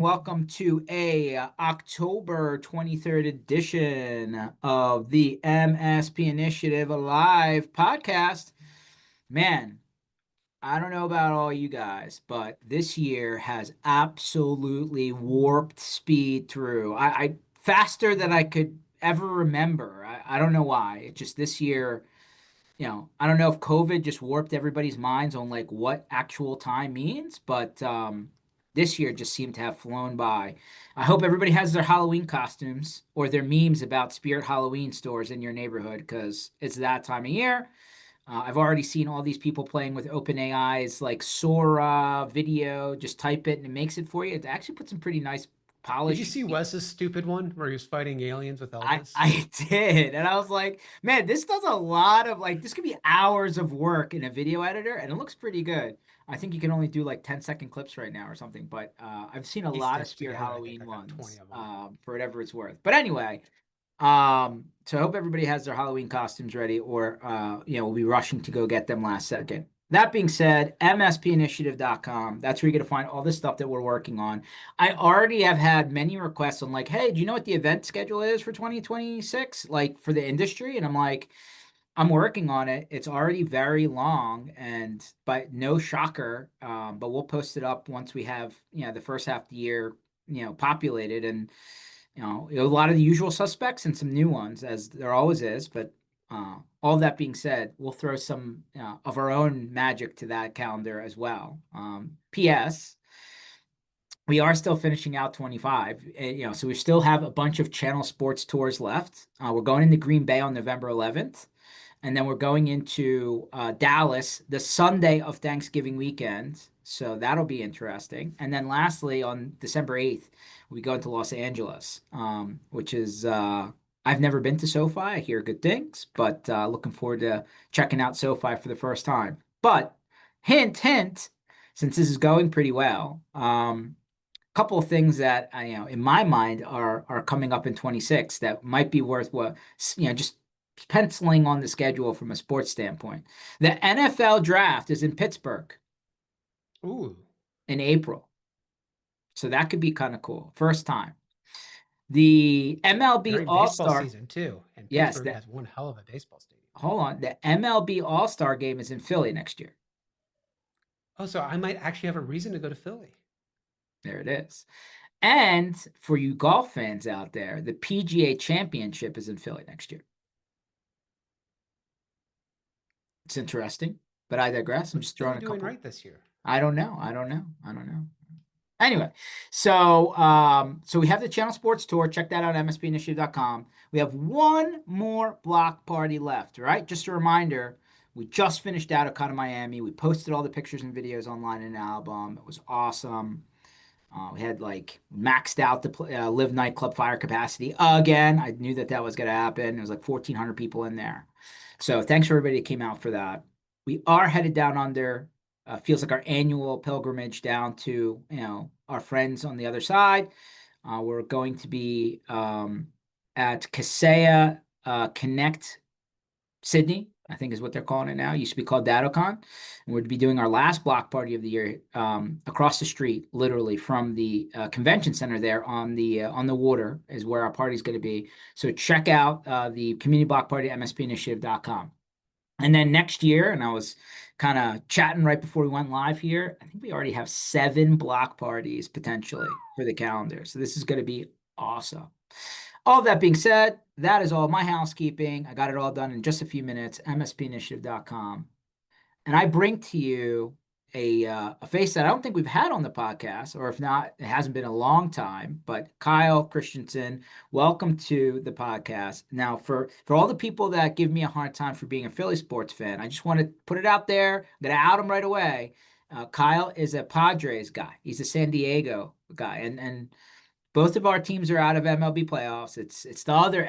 Welcome to a October 23rd edition of the MSP Initiative Alive podcast. Man, I don't know about all you guys, but this year has absolutely warped speed through. I faster than I could ever remember. I don't know why. It just this year, I don't know if COVID just warped everybody's minds on like what actual time means, but this year just seemed to have flown by. I hope everybody has their Halloween costumes or their memes about Spirit Halloween stores in your neighborhood because it's that time of year. I've already seen all these people playing with OpenAI's like Sora video. Just type it and it makes it for you. It actually puts some pretty nice Did you polished. see Wes's stupid one where he was fighting aliens with I Elvis? I did, and I was like, man, this does a lot of like this could be hours of work in a video editor, and it looks pretty good. I think you can only do like 10-second clips right now or something, but I've seen a He lot of stitched Spirit together, I think, Halloween like 20 ones, of them. for whatever it's worth. But anyway, so I hope everybody has their Halloween costumes ready, or we'll be rushing to go get them last second. That being said, mspinitiative.com. That's where you're going to find all the stuff that we're working on. I already have had many requests on like, hey, do you know what the event schedule is for 2026? Like for the industry? And I'm like, I'm working on it. It's already very long and but no shocker. But we'll post it up once we have, the first half of the year, populated and a lot of the usual suspects and some new ones, as there always is. But all that being said, we'll throw some of our own magic to that calendar as well. P.S. We are still finishing out 25, so we still have a bunch of channel sports tours left. We're going into Green Bay on November 11th, and then we're going into Dallas the Sunday of Thanksgiving weekend. So that'll be interesting. And then lastly, on December 8th, we go into Los Angeles, which is, I've never been to SoFi. I hear good things, but looking forward to checking out SoFi for the first time. But hint, hint, since this is going pretty well, couple of things that in my mind are coming up in 26 that might be worth just penciling on the schedule from a sports standpoint. The NFL draft is in Pittsburgh Ooh, in April. So that could be kind of cool. First time. The MLB during baseball All-Star, season, too. And yes, Pittsburgh has one hell of a baseball stadium. hold on. The MLB All-Star game is in Philly next year. Oh, so I might actually have a reason to go to Philly. There it is. And for you golf fans out there, the PGA Championship is in Philly next year. It's interesting, but I digress. I'm What's just Philly throwing a doing couple. right this year? I don't know. I don't know. I don't know. Anyway, so we have the Channel Sports Tour. Check that out at mspinitiative.com. We have one more block party left, right? Just a reminder, we just finished out of Miami. We posted all the pictures and videos online in an album. It was awesome. We had like maxed out the live nightclub fire capacity again. I knew that that was going to happen. There was like 1,400 people in there. So thanks for everybody that came out for that. We are headed down under. Feels like our annual pilgrimage down to our friends on the other side. We're going to be at Kaseya Connect Sydney, I think is what they're calling it now. It used to be called DattoCon. And we're to be doing our last block party of the year across the street, literally from the convention center there on the water is where our party's going to be. So check out the community block party at mspinitiative.com. And then next year, and I was kind of chatting right before we went live here, I think we already have 7 block parties potentially for the calendar. So this is going to be awesome. All that being said, that is all my housekeeping. I got it all done in just a few minutes. mspinitiative.com. And I bring to you a face that I don't think we've had on the podcast, or if not, it hasn't been a long time. But Kyle Christensen, welcome to the podcast. Now, for all the people that give me a hard time for being a Philly sports fan, I just want to put it out there. I'm gonna out him right away. Kyle is a Padres guy. He's a San Diego guy, and both of our teams are out of MLB playoffs. It's the other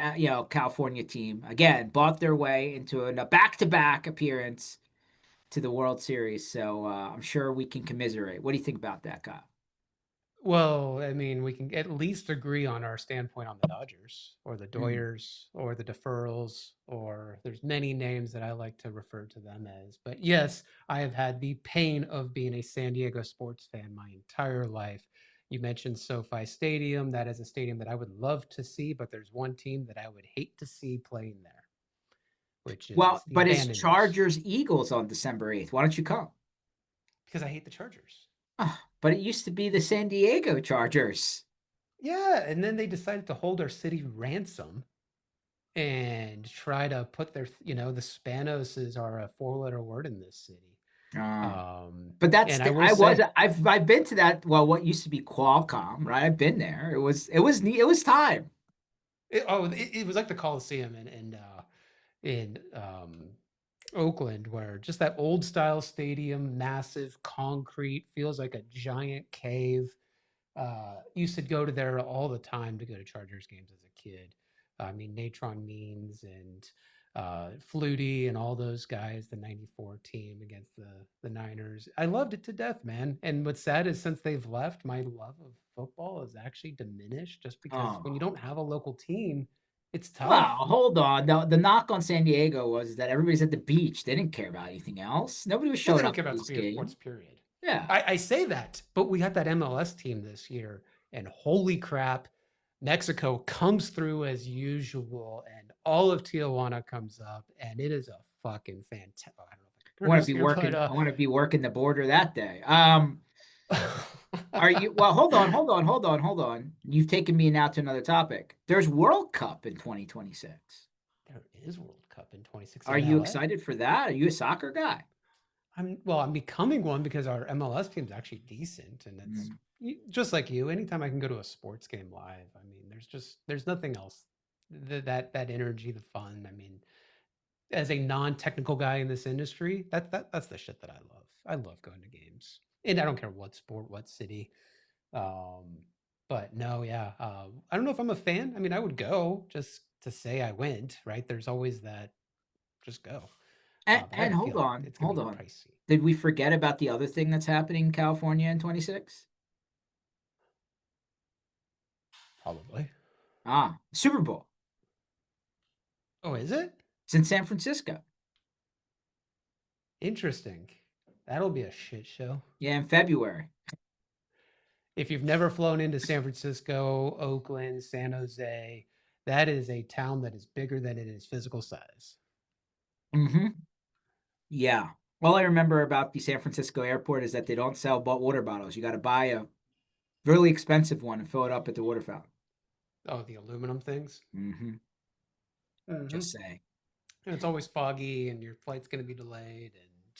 California team again bought their way into a back-to-back appearance to the World Series. So I'm sure we can commiserate. What do you think about that, Kyle? Well, I mean, we can at least agree on our standpoint on the Dodgers or the Mm. Doyers or the Deferrals, or there's many names that I like to refer to them as. But yes, I have had the pain of being a San Diego sports fan my entire life. You mentioned SoFi Stadium. That is a stadium that I would love to see, but there's one team that I would hate to see playing there, which Well, is the but it's Abandoners, Chargers Eagles on December 8th. Why don't you come? because I hate the Chargers. Ah, but it used to be the San Diego Chargers. Yeah, and then they decided to hold our city ransom and try to put their, the Spanoses are a four-letter word in this city. Uh, but that's And I will I've been to that. Well, what used to be Qualcomm, right? I've been there. It was neat. It was time. it was like the Coliseum in Oakland, where just that old style stadium, massive concrete, feels like a giant cave. Used to go to there all the time to go to Chargers games as a kid. I mean, Natron Means and Flutie and all those guys, the '94 team against the Niners. I loved it to death, man. And what's sad is since they've left, my love of football has actually diminished just because when you Oh. don't have a local team, it's Well, tough. hold on. The knock on San Diego was that everybody's at the beach. They didn't care about anything else. Nobody was Well, they showing don't up care to about this sports, game. period. Yeah. I say that, but we had that MLS team this year, and holy crap, Mexico comes through as usual, and all of Tijuana comes up, and it is a fucking fantastic. Oh, I don't know if I I can want to curse be here, working. I want to be working the border that day. Are you, well, hold on. You've taken me now to another topic. There's World Cup in 2026. there is World Cup in 26 Are in you LA. excited for that? Are you a soccer guy? I'm becoming one because our MLS team's actually decent, and it's Mm. just like you. Anytime I can go to a sports game live, I mean, there's nothing else. That energy, the fun. I mean, as a non-technical guy in this industry, that's the shit that I love. I love going to games, and I don't care what sport, what city. Um, but no, yeah, I don't know if I'm a fan. I mean, I would go just to say I went. Right? There's always that. Just go. But I And have a hold feeling on, it's going to hold be on. pricey. Did we forget about the other thing that's happening in California in 26? Probably. Super Bowl. Oh, is it? It's in San Francisco. Interesting. That'll be a shit show. Yeah, in February. If you've never flown into San Francisco, Oakland, San Jose, that is a town that is bigger than it is physical size. Hmm. Yeah. All I remember about the San Francisco airport is that they don't sell water bottles. You got to buy a really expensive one and fill it up at the water fountain. Oh, the aluminum things. Hmm. Mm-hmm. Just say. And it's always foggy, and your flight's going to be delayed. And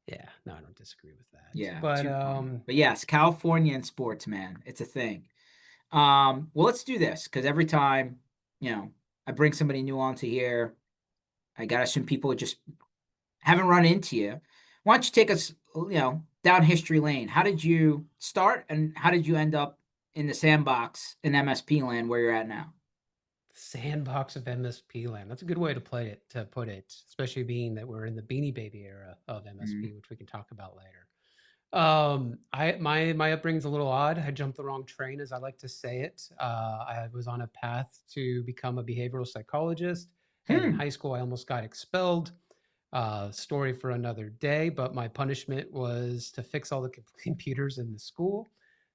yeah, no, I don't disagree with that. Yeah, But too funny. But yes, California and sports, man, it's a thing. Well, let's do this because every time, you know, I bring somebody new onto here, I gotta assume people just haven't run into you. Why don't you take us, down history lane? How did you start and how did you end up in the sandbox in MSP land where you're at now? sandbox of MSP land. That's a good way to put it, especially being that we're in the Beanie Baby era of Mm. MSP, which we can talk about later. I my upbringing's a little odd. I jumped the wrong train, as I like to say it. I was on a path to become a behavioral psychologist, and in Hmm. high school, I almost got expelled. Story for another day, but my punishment was to fix all the computers in the school.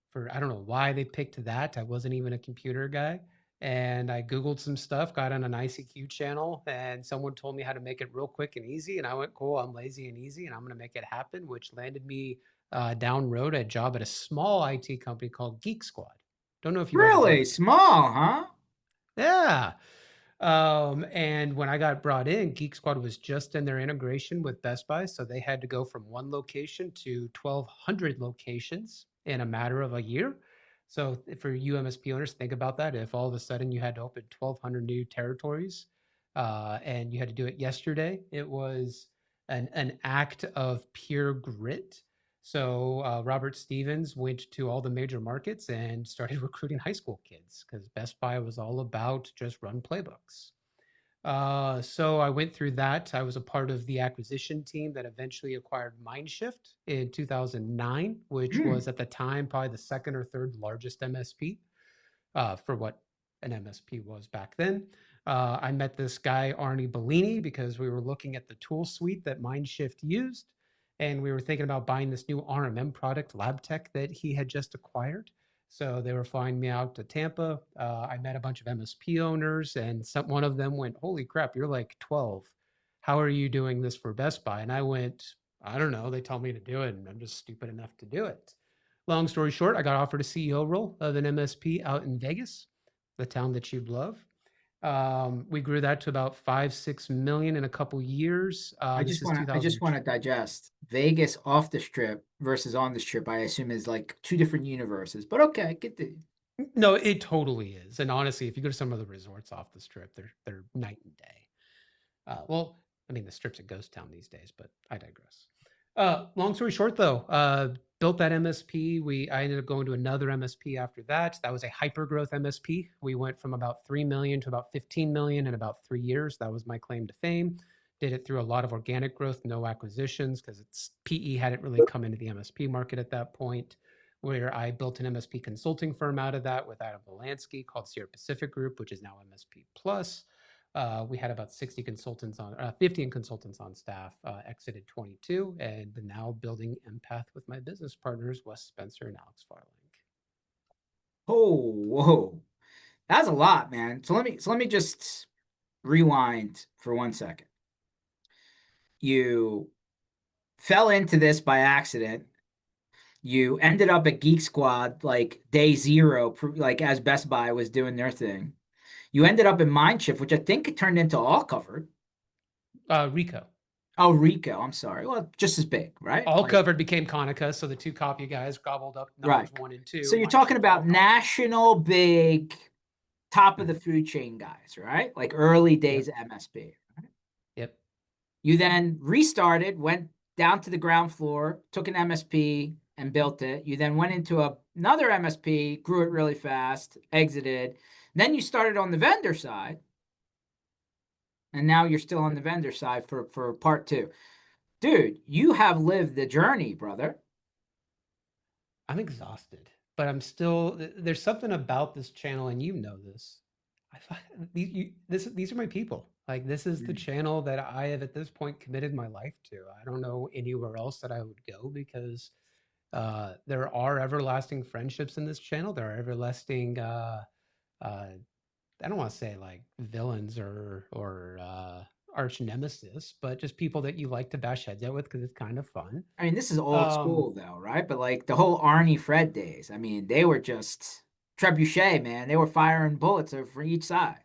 For I don't know why they picked that. I wasn't even a computer guy. And I Googled some stuff, got on an ICQ channel, and someone told me how to make it real quick and easy. And I went, cool, I'm lazy and easy, and I'm going to make it happen, which landed me down road a job at a small IT company called Geek Squad. Don't know if you've ever heard Really of them. small, huh? Yeah. And when I got brought in, Geek Squad was just in their integration with Best Buy. So they had to go from one location to 1,200 locations in a matter of a year. So for UMSP owners, think about that. If all of a sudden you had to open 1,200 new territories and you had to do it yesterday, it was an act of pure grit. So Robert Stevens went to all the major markets and started recruiting high school kids because Best Buy was all about just run playbooks. So I went through that. I was a part of the acquisition team that eventually acquired Mindshift in 2009, which Hmm. was at the time probably the second or third largest MSP for what an MSP was back then. I met this guy, Arnie Bellini, because we were looking at the tool suite that Mindshift used. and we were thinking about buying this new RMM product, LabTech, that he had just acquired. So they were flying me out to Tampa. I met a bunch of MSP owners, and one of them went, "Holy crap, you're like 12. How are you doing this for Best Buy?" And I went, "I don't know. They told me to do it, and I'm just stupid enough to do it." Long story short, I got offered a CEO role of an MSP out in Vegas, the town that you'd love. We grew that to about 5-6 million in a couple years. This is I just 2000. want to digest Vegas off the strip versus on the strip. I assume is like two different universes, but okay, get the. No, it totally is. And honestly, if you go to some of the resorts off the strip, they're night and day. Well, I mean, the strip's a ghost town these days, but I digress. Long story short, though, built that MSP. I ended up going to another MSP after that. That was a hyper growth MSP. We went from about 3 million to about 15 million in about 3 years. That was my claim to fame. Did it through a lot of organic growth, no acquisitions, because it's PE hadn't really come into the MSP market at that point. Where I built an MSP consulting firm out of that with Adam Volansky called Sierra Pacific Group, which is now MSP Plus. We had about 60 consultants on, 15 consultants on staff, exited 22, and now building Empath with my business partners, Wes Spencer and Alex Farling. Oh, whoa, that's a lot, man. So let me just rewind for 1 second. You fell into this by accident. You ended up at Geek Squad like day zero, like as Best Buy was doing their thing. You ended up in Mindshift, which I think it turned into All Covered. Rico. Oh, Rico, I'm sorry. Well, just as big, right? All Like, covered became Konica, so the two copy guys gobbled up right. numbers one and So two. you're Mine talking shift all about covered. national big, top of the Mhm. food chain guys, right? Like early Yep. days MSP. Yep. You then restarted, went down to the ground floor, took an MSP and built it. You then went into another MSP, grew it really fast, exited. Then you started on the vendor side, and now you're still on the vendor side for part two. Dude, you have lived the journey, brother. I'm exhausted, but I'm still. There's something about this channel, and you know this. I find these are my people. Like this is the Mm. channel that I have at this point committed my life to. I don't know anywhere else that I would go because there are everlasting friendships in this channel. There are everlasting. Uh, I don't want to say like villains or arch nemesis, but just people that you like to bash heads at with because it's kind of fun. I mean, this is old Um, school though, right? But like the whole Arnie Fred days, I mean, they were just trebuchet, man. They were firing bullets for each side.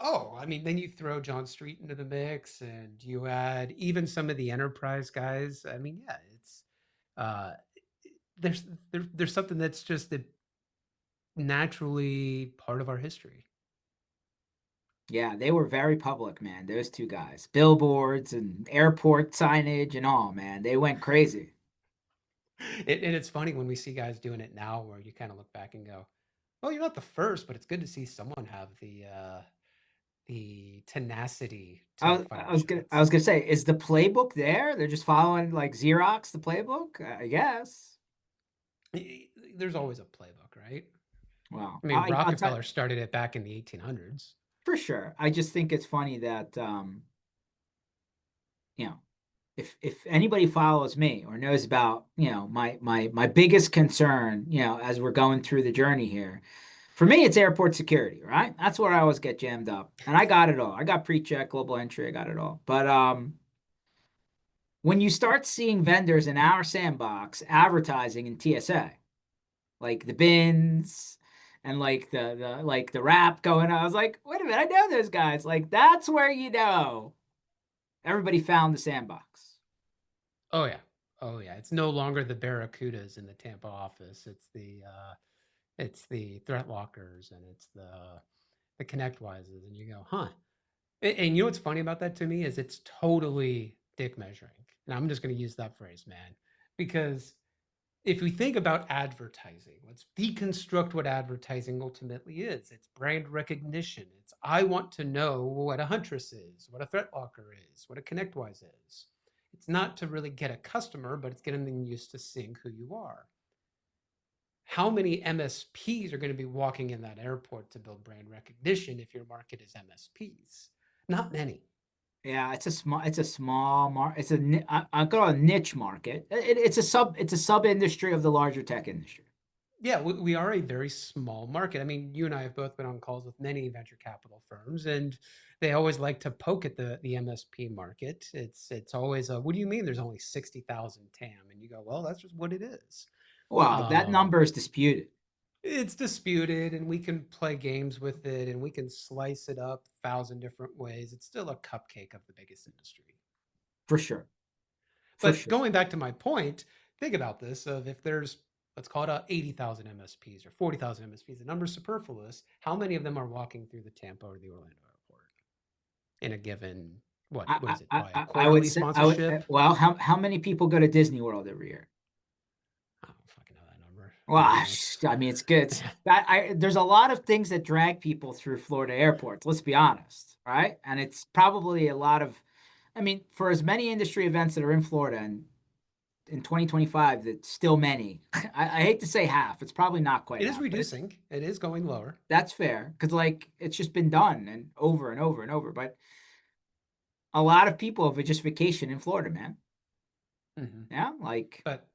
Oh, I mean, then you throw John Street into the mix, and you add even some of the enterprise guys. I mean, yeah, it's uh, there's there's something that's just naturally part of our history. Yeah, they were very public, man. Those two guys, billboards and airport signage and all, man. They went crazy. And it's funny when we see guys doing it now, where you kind of look back and go, "Well, you're not the first, but it's good to see someone have the tenacity to fire I shots." was gonna say, is the playbook there? They're just following like Xerox the playbook, I guess. There's always a playbook, right? Well, I mean, I'll tell Rockefeller started it back in the 1800s. for sure. I just think it's funny that you know, if anybody follows me or knows about, my biggest concern, as we're going through the journey here, for me it's airport security, right? That's where I always get jammed up. And I got it all. I got pre-check, global entry, I got it all. But when you start seeing vendors in our sandbox advertising in TSA, like the bins and like the rap going on, I was like, wait a minute, I know those guys. Like that's where everybody found the sandbox. Oh yeah. Oh yeah. It's no longer the Barracudas in the Tampa office. It's the threat lockers and it's the connect wises. And you go, huh. And you know what's funny about that to me is it's totally dick measuring. And I'm just gonna use that phrase, man. Because if we think about advertising, let's deconstruct what advertising ultimately is. It's brand recognition. It's I want to know what a huntress is, what a threat locker is, what a connectwise is. It's not to really get a customer, but it's getting them used to seeing who you are. How many MSPs are going to be walking in that airport to build brand recognition if your market is MSPs? Not many. Yeah, it's a small it's a I call it a niche market. It's a sub industry of the larger tech industry. Yeah, we are a very small market. I mean, you and I have both been on calls with many venture capital firms, and they always like to poke at the MSP market. It's always a, what do you mean? There's only 60,000 TAM, and you go, well, that's just what it is. Well, that Um, number is disputed it's disputed, and we can play games with it, and we can slice it up 1,000 different ways. It's still a cupcake of the biggest industry. for sure. For But sure. going back to my point, think about this: of if there's, let's call it 80,000 MSPs or 40,000 MSPs, the number's superfluous. How many of them are walking through the Tampa or the Orlando airport in a given, what is it, by a I would quarterly say I would sponsorship? well, how many people go to Disney World every year? I don't fucking know that number. Well, Maybe nuts. I mean, it's good. There's a lot of things that drag people through Florida airports. Let's be honest, right? And it's probably a lot of, I mean, for as many industry events that are in Florida and in 2025, that's still many. I hate to say half. It's probably not quite It is half, but it's reducing. It is going lower. that's fair because like it's just been done and over and over and over. But a lot of people have just vacation in Florida, man. Hmm. Yeah, like But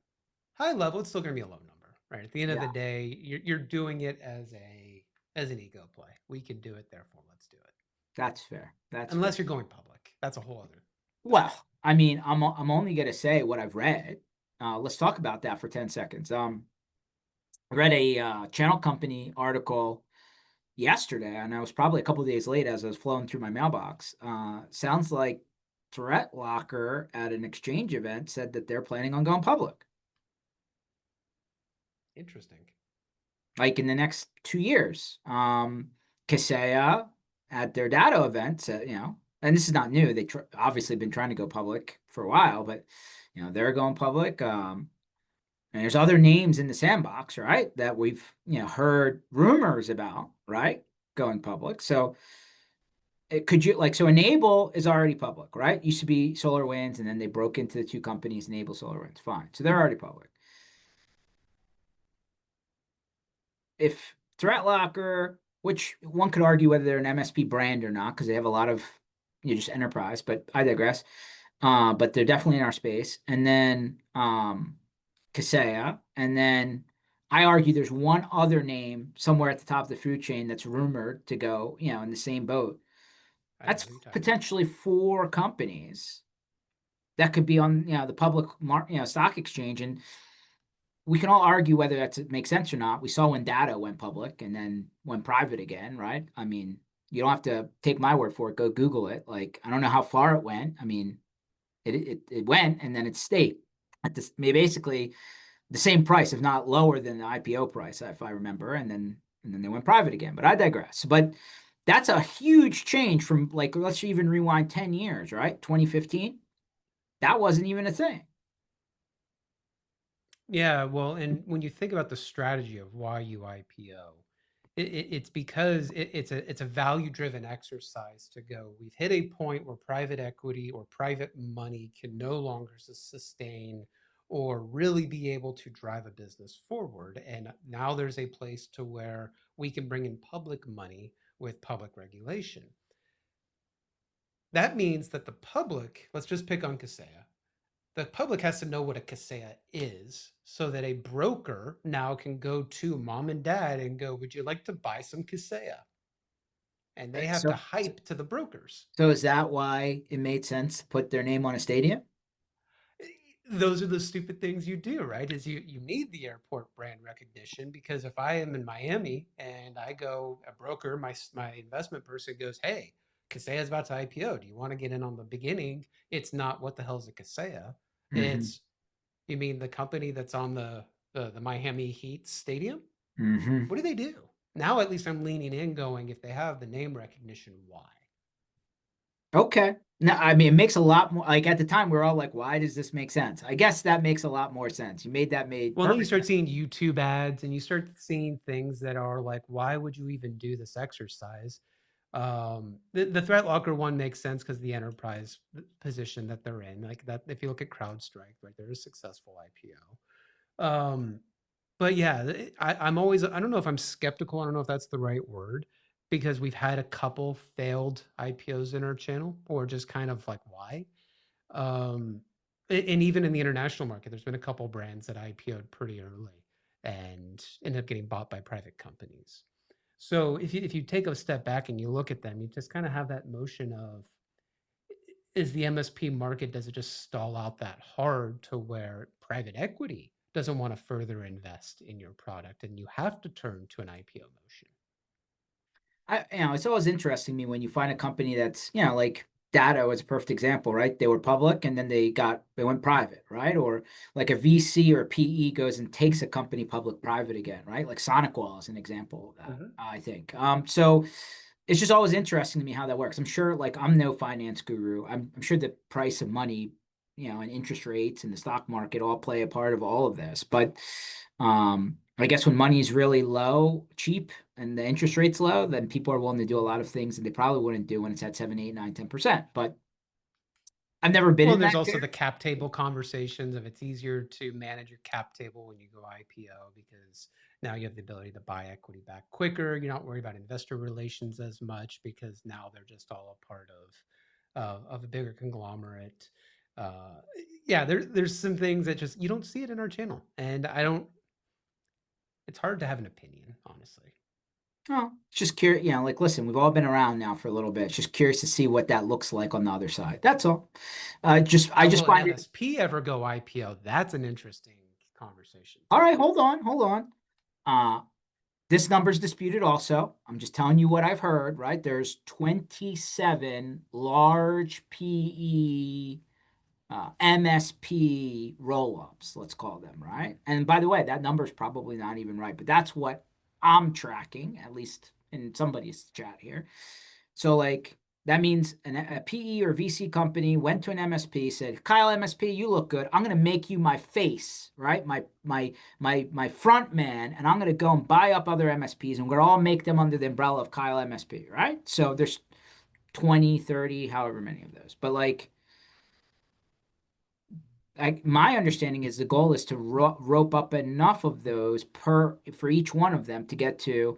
high level, it's still going to be a low number, right? At the end of yeah, the day, you're doing it as an ego play. We can do it, therefore let's do it. that's fair. That's Unless fair. you're going public, that's a whole other thing. Well, I mean, I'm only gonna say what I've read. Let's talk about that for 10 seconds. I read a channel company article yesterday, and I was probably a couple of days late as I was flowing through my mailbox. Sounds like Threat Locker at an exchange event said that they're planning on going public, Interesting. like in the next 2 years. Kaseya at their data event said, and this is not new. They obviously been trying to go public for a while, but they're going public. And there's other names in the sandbox, right? That we've heard rumors about, right? Going public. So could you like so Enable is already public, right? Used to be SolarWinds, and then they broke into the two companies, Enable, SolarWinds. Fine, so they're already public. If ThreatLocker, which one could argue whether they're an MSP brand or not, because they have a lot of just enterprise, but I digress. But they're definitely in our space. And then Kaseya, and then I argue there's one other name somewhere at the top of the food chain that's rumored to go, in the same boat. I know That's who you're talking about. potentially four companies that could be on, the public stock exchange, and we can all argue whether that makes sense or not. We saw when data went public and then went private again, right? I mean, you don't have to take my word for it. Go Google it. Like, I don't know how far it went. I mean, it went and then it stayed at this, maybe basically the same price, if not lower than the IPO price, if I remember. And then they went private again. But I digress. But that's a huge change from like let's even rewind 10 years, right? 2015. That wasn't even a thing. Yeah, well, and when you think about the strategy of why you IPO, it's because it's a value driven exercise to go. We've hit a point where private equity or private money can no longer sustain or really be able to drive a business forward. And now there's a place to where we can bring in public money with public regulation. That means that the public, let's just pick on Kaseya, the public has to know what a Kaseya is so that a broker now can go to mom and dad and go, would you like to buy some Kaseya? And they have to So, hype to the brokers. so is that why it made sense to put their name on a stadium? Those are the stupid things you do, right? Is you need the airport brand recognition, because if I am in Miami and I go, a broker, my investment person goes, hey, Kaseya is about to IPO. Do you want to get in on the beginning? It's not what the hell's a Kaseya. Mm-hmm. It's, you mean the company that's on the Miami Heat stadium? Mm-hmm. What do they do? Now at least I'm leaning in, going, if they have the name recognition, why? Okay. No, I mean, it makes a lot more. Like at the time, we are all like, "Why does this make sense?" I guess that makes a lot more sense. You made that made Well, then you perfect start sense. seeing YouTube ads and you start seeing things that are like, why would you even do this exercise? The Threat Locker one makes sense because the enterprise position that they're in, like that, if you look at CrowdStrike, right, they're a successful IPO. But yeah, I'm always, I don't know if I'm skeptical. I don't know if that's the right word. because we've had a couple failed IPOs in our channel, or just kind of like why. Um, and even in the international market, there's been a couple brands that IPO'd pretty early and ended up getting bought by private companies. So if you take a step back and you look at them, you just kind of have that motion of, is the MSP market, does it just stall out that hard to where private equity doesn't want to further invest in your product and you have to turn to an IPO motion? It's always interesting to me when you find a company that's, like Data was a perfect example, right? They were public and then they went private, right? Or like a VC or a PE goes and takes a company public private again, right? Like SonicWall is an example of that, Mhm. I think. So it's just always interesting to me how that works. I'm sure, like, I'm no finance guru. I'm sure the price of money, and interest rates and the stock market all play a part of all of this. But I guess when money is really low, cheap, and the interest rate's low, then people are willing to do a lot of things that they probably wouldn't do when it's at 7, 8, 9, 10%. But I've never been Well, in there's that also fair. the cap table conversations of, it's easier to manage your cap table when you go IPO because now you have the ability to buy equity back quicker. You're not worried about investor relations as much because now they're just all a part of a bigger conglomerate. Uh, yeah, there's some things that just you don't see it in our channel, and I don't. It's hard to have an opinion, honestly. Oh, it's just curious, like, listen, we've all been around now for a little bit. It's just curious to see what that looks like on the other side. That's all. I Now, just will an find it. MSP ever go IPO? That's an interesting conversation All too. right, hold on. Uh, This number's disputed also. I'm just telling you what I've heard, right? There's 27 large PE MSP roll-ups, let's call them, right? And by the way, that number's probably not even right, but that's what I'm tracking, at least in somebody's chat here. So like that means a PE or VC company went to an MSP, said, "Kyle MSP, you look good. I'm gonna make you my face, right? My front man, and I'm gonna go and buy up other MSPs, and we're gonna all make them under the umbrella of Kyle MSP, right?" So there's 20, 30, however many of those. But like my understanding is the goal is to rope up enough of those per for each one of them to get to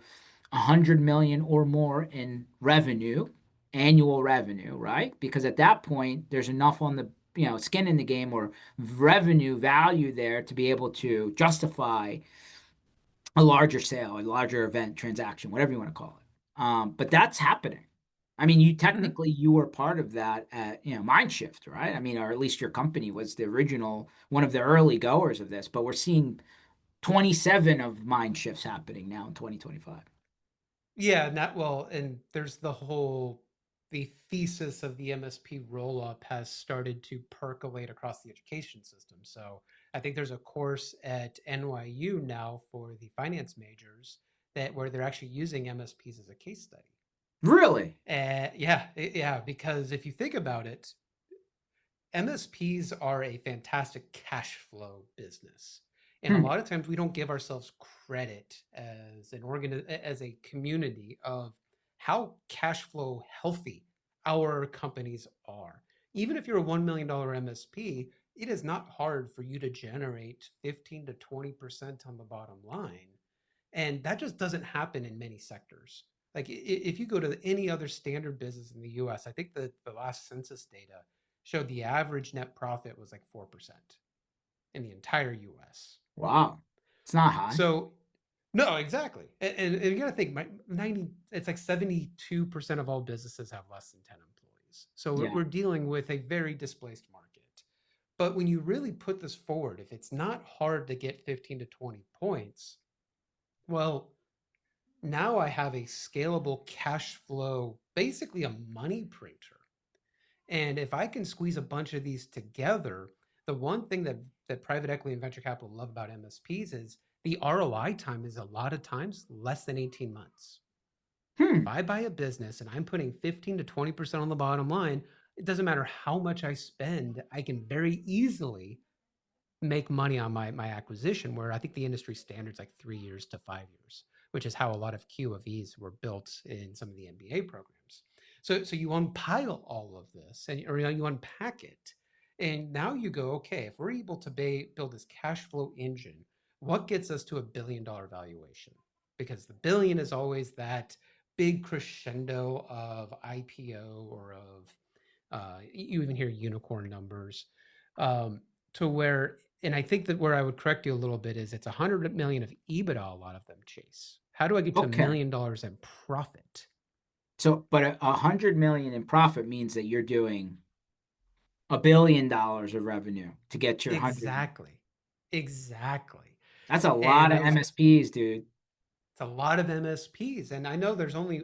100 million or more in revenue, annual revenue, right? Because at that point, there's enough on the skin in the game or revenue value there to be able to justify a larger sale, a larger event, transaction, whatever you want to call it. But that's happening. I mean, Mhm. you were part of that at Mindshift, right? I mean, or at least your company was the original, one of the early goers of this. But we're seeing 27 of Mindshifts happening now in 2025. Yeah, not well, and there's the thesis of the MSP roll up has started to percolate across the education system. So I think there's a course at NYU now for the finance majors that where they're actually using MSPs as a case study. Really? Yeah, because if you think about it, MSPs are a fantastic cash flow business. And a Hmm. lot of times we don't give ourselves credit as as a community of how cash flow healthy our companies are. Even if you're a $1 million MSP, it is not hard for you to generate 15 to 20% on the bottom line. And that just doesn't happen in many sectors. Like if you go to any other standard business in the US, I think the last census data showed the average net profit was like 4% in the entire US. Wow. It's not high. So, no, exactly. And you got to think, 90, it's like 72% of all businesses have less than 10 employees. So Yeah. we're dealing with a very displaced market. But when you really put this forward, if it's not hard to get 15 to 20 points, well, now I have a scalable cash flow, basically a money printer. And if I can squeeze a bunch of these together, the one thing that private equity and venture capital love about MSPs is the ROI time is a lot of times less than 18 months. If Hmm. I buy a business and I'm putting 15 to 20% on the bottom line, it doesn't matter how much I spend, I can very easily make money on my acquisition, where I think the industry standard's like 3 years to 5 years, which is how a lot of Q of E's were built in some of the MBA programs. So you unpile all of this, and or you unpack it, and now you go, okay, if we're able to build this cash flow engine, what gets us to $1 billion valuation? Because the billion is always that big crescendo of IPO or of you even hear unicorn numbers, um, to where, and I think that where I would correct you a little bit is it's 100 million of EBITDA. A lot of them chase. How do I get to Okay. $1 million in profit? So, but 100 million in profit means that you're doing $1 billion of revenue to get your 100. Exactly, exactly. That's a lot And of I was MSPs, dude. It's a lot of MSPs, and I know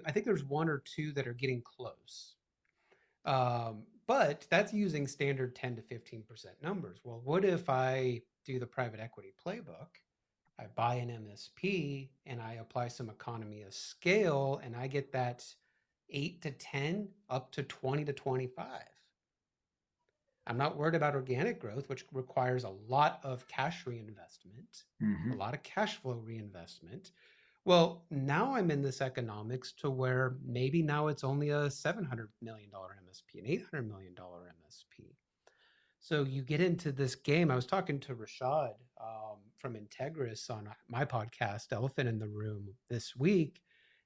I think there's one or two that are getting close. But that's using standard 10 to 15% numbers. Well, what if I do the private equity playbook? I buy an MSP and I apply some economy of scale and I get that 8 to 10 up to 20 to 25. I'm not worried about organic growth, which requires a lot of cash reinvestment, a Hmm. lot of cash flow reinvestment. Well, now I'm in this economics to where maybe now it's only a $700 million MSP, an $800 million MSP. So you get into this game. I was talking to Rashad from Integris on my podcast, Elephant in the Room, this week,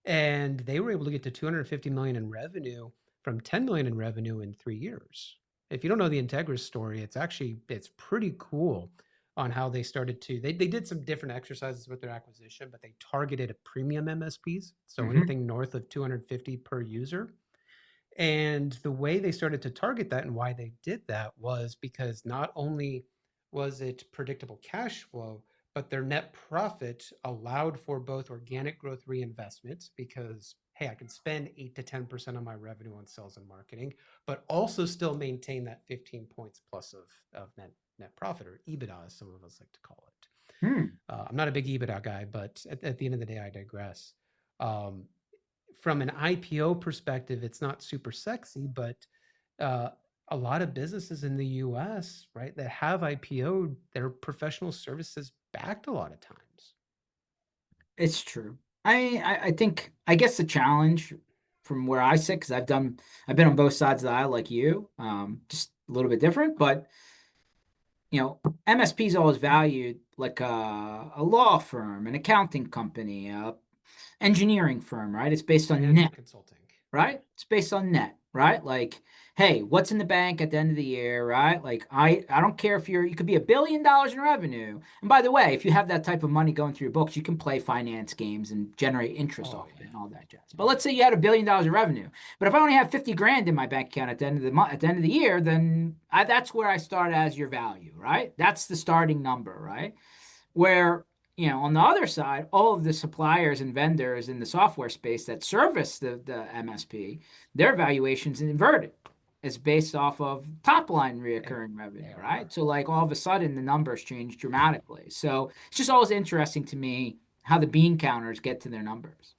and they were able to get to 250 million in revenue from 10 million in revenue in 3 years. If you don't know the Integris story, it's pretty cool on how they started to they did some different exercises with their acquisition, but they targeted a premium MSPs, so Hmm. anything north of 250 per user. And the way they started to target that and why they did that was because not only was it predictable cash flow, but their net profit allowed for both organic growth reinvestments because, hey, I can spend 8 to 10% of my revenue on sales and marketing, but also still maintain that 15 points plus of net profit or EBITDA, as some of us like to call it. Hmm. I'm not a big EBITDA guy, but at the end of the day, I digress. Um, from an IPO perspective, it's not super sexy, but uh, a lot of businesses in the US, right, that have IPO'd, their professional services backed a lot of times. It's true. I think I guess the challenge from where I sit, because I've been on both sides of the aisle like you, just a little bit different, but MSP is always valued like a law firm, an accounting company, a engineering firm, right? It's based on net, Management consulting. right? It's based on net, right? Like, hey, what's in the bank at the end of the year, right? Like, I don't care if you could be $1 billion in revenue. And by the way, if you have that type of money going through your books, you can play finance games and generate interest Oh off of it yeah. and all that jazz. But Oh let's say yeah. you had $1 billion in revenue, but if I only have 50 grand in my bank account at the end of the month, at the end of the year, then that's where I start as your value, right? That's the starting number, right? Where, on the other side, all of the suppliers and vendors in the software space that service the MSP, their valuations inverted. It's based off of top line reoccurring revenue, ARR. right? So like all of a sudden the numbers change dramatically. So it's just always interesting to me how the bean counters get to their numbers.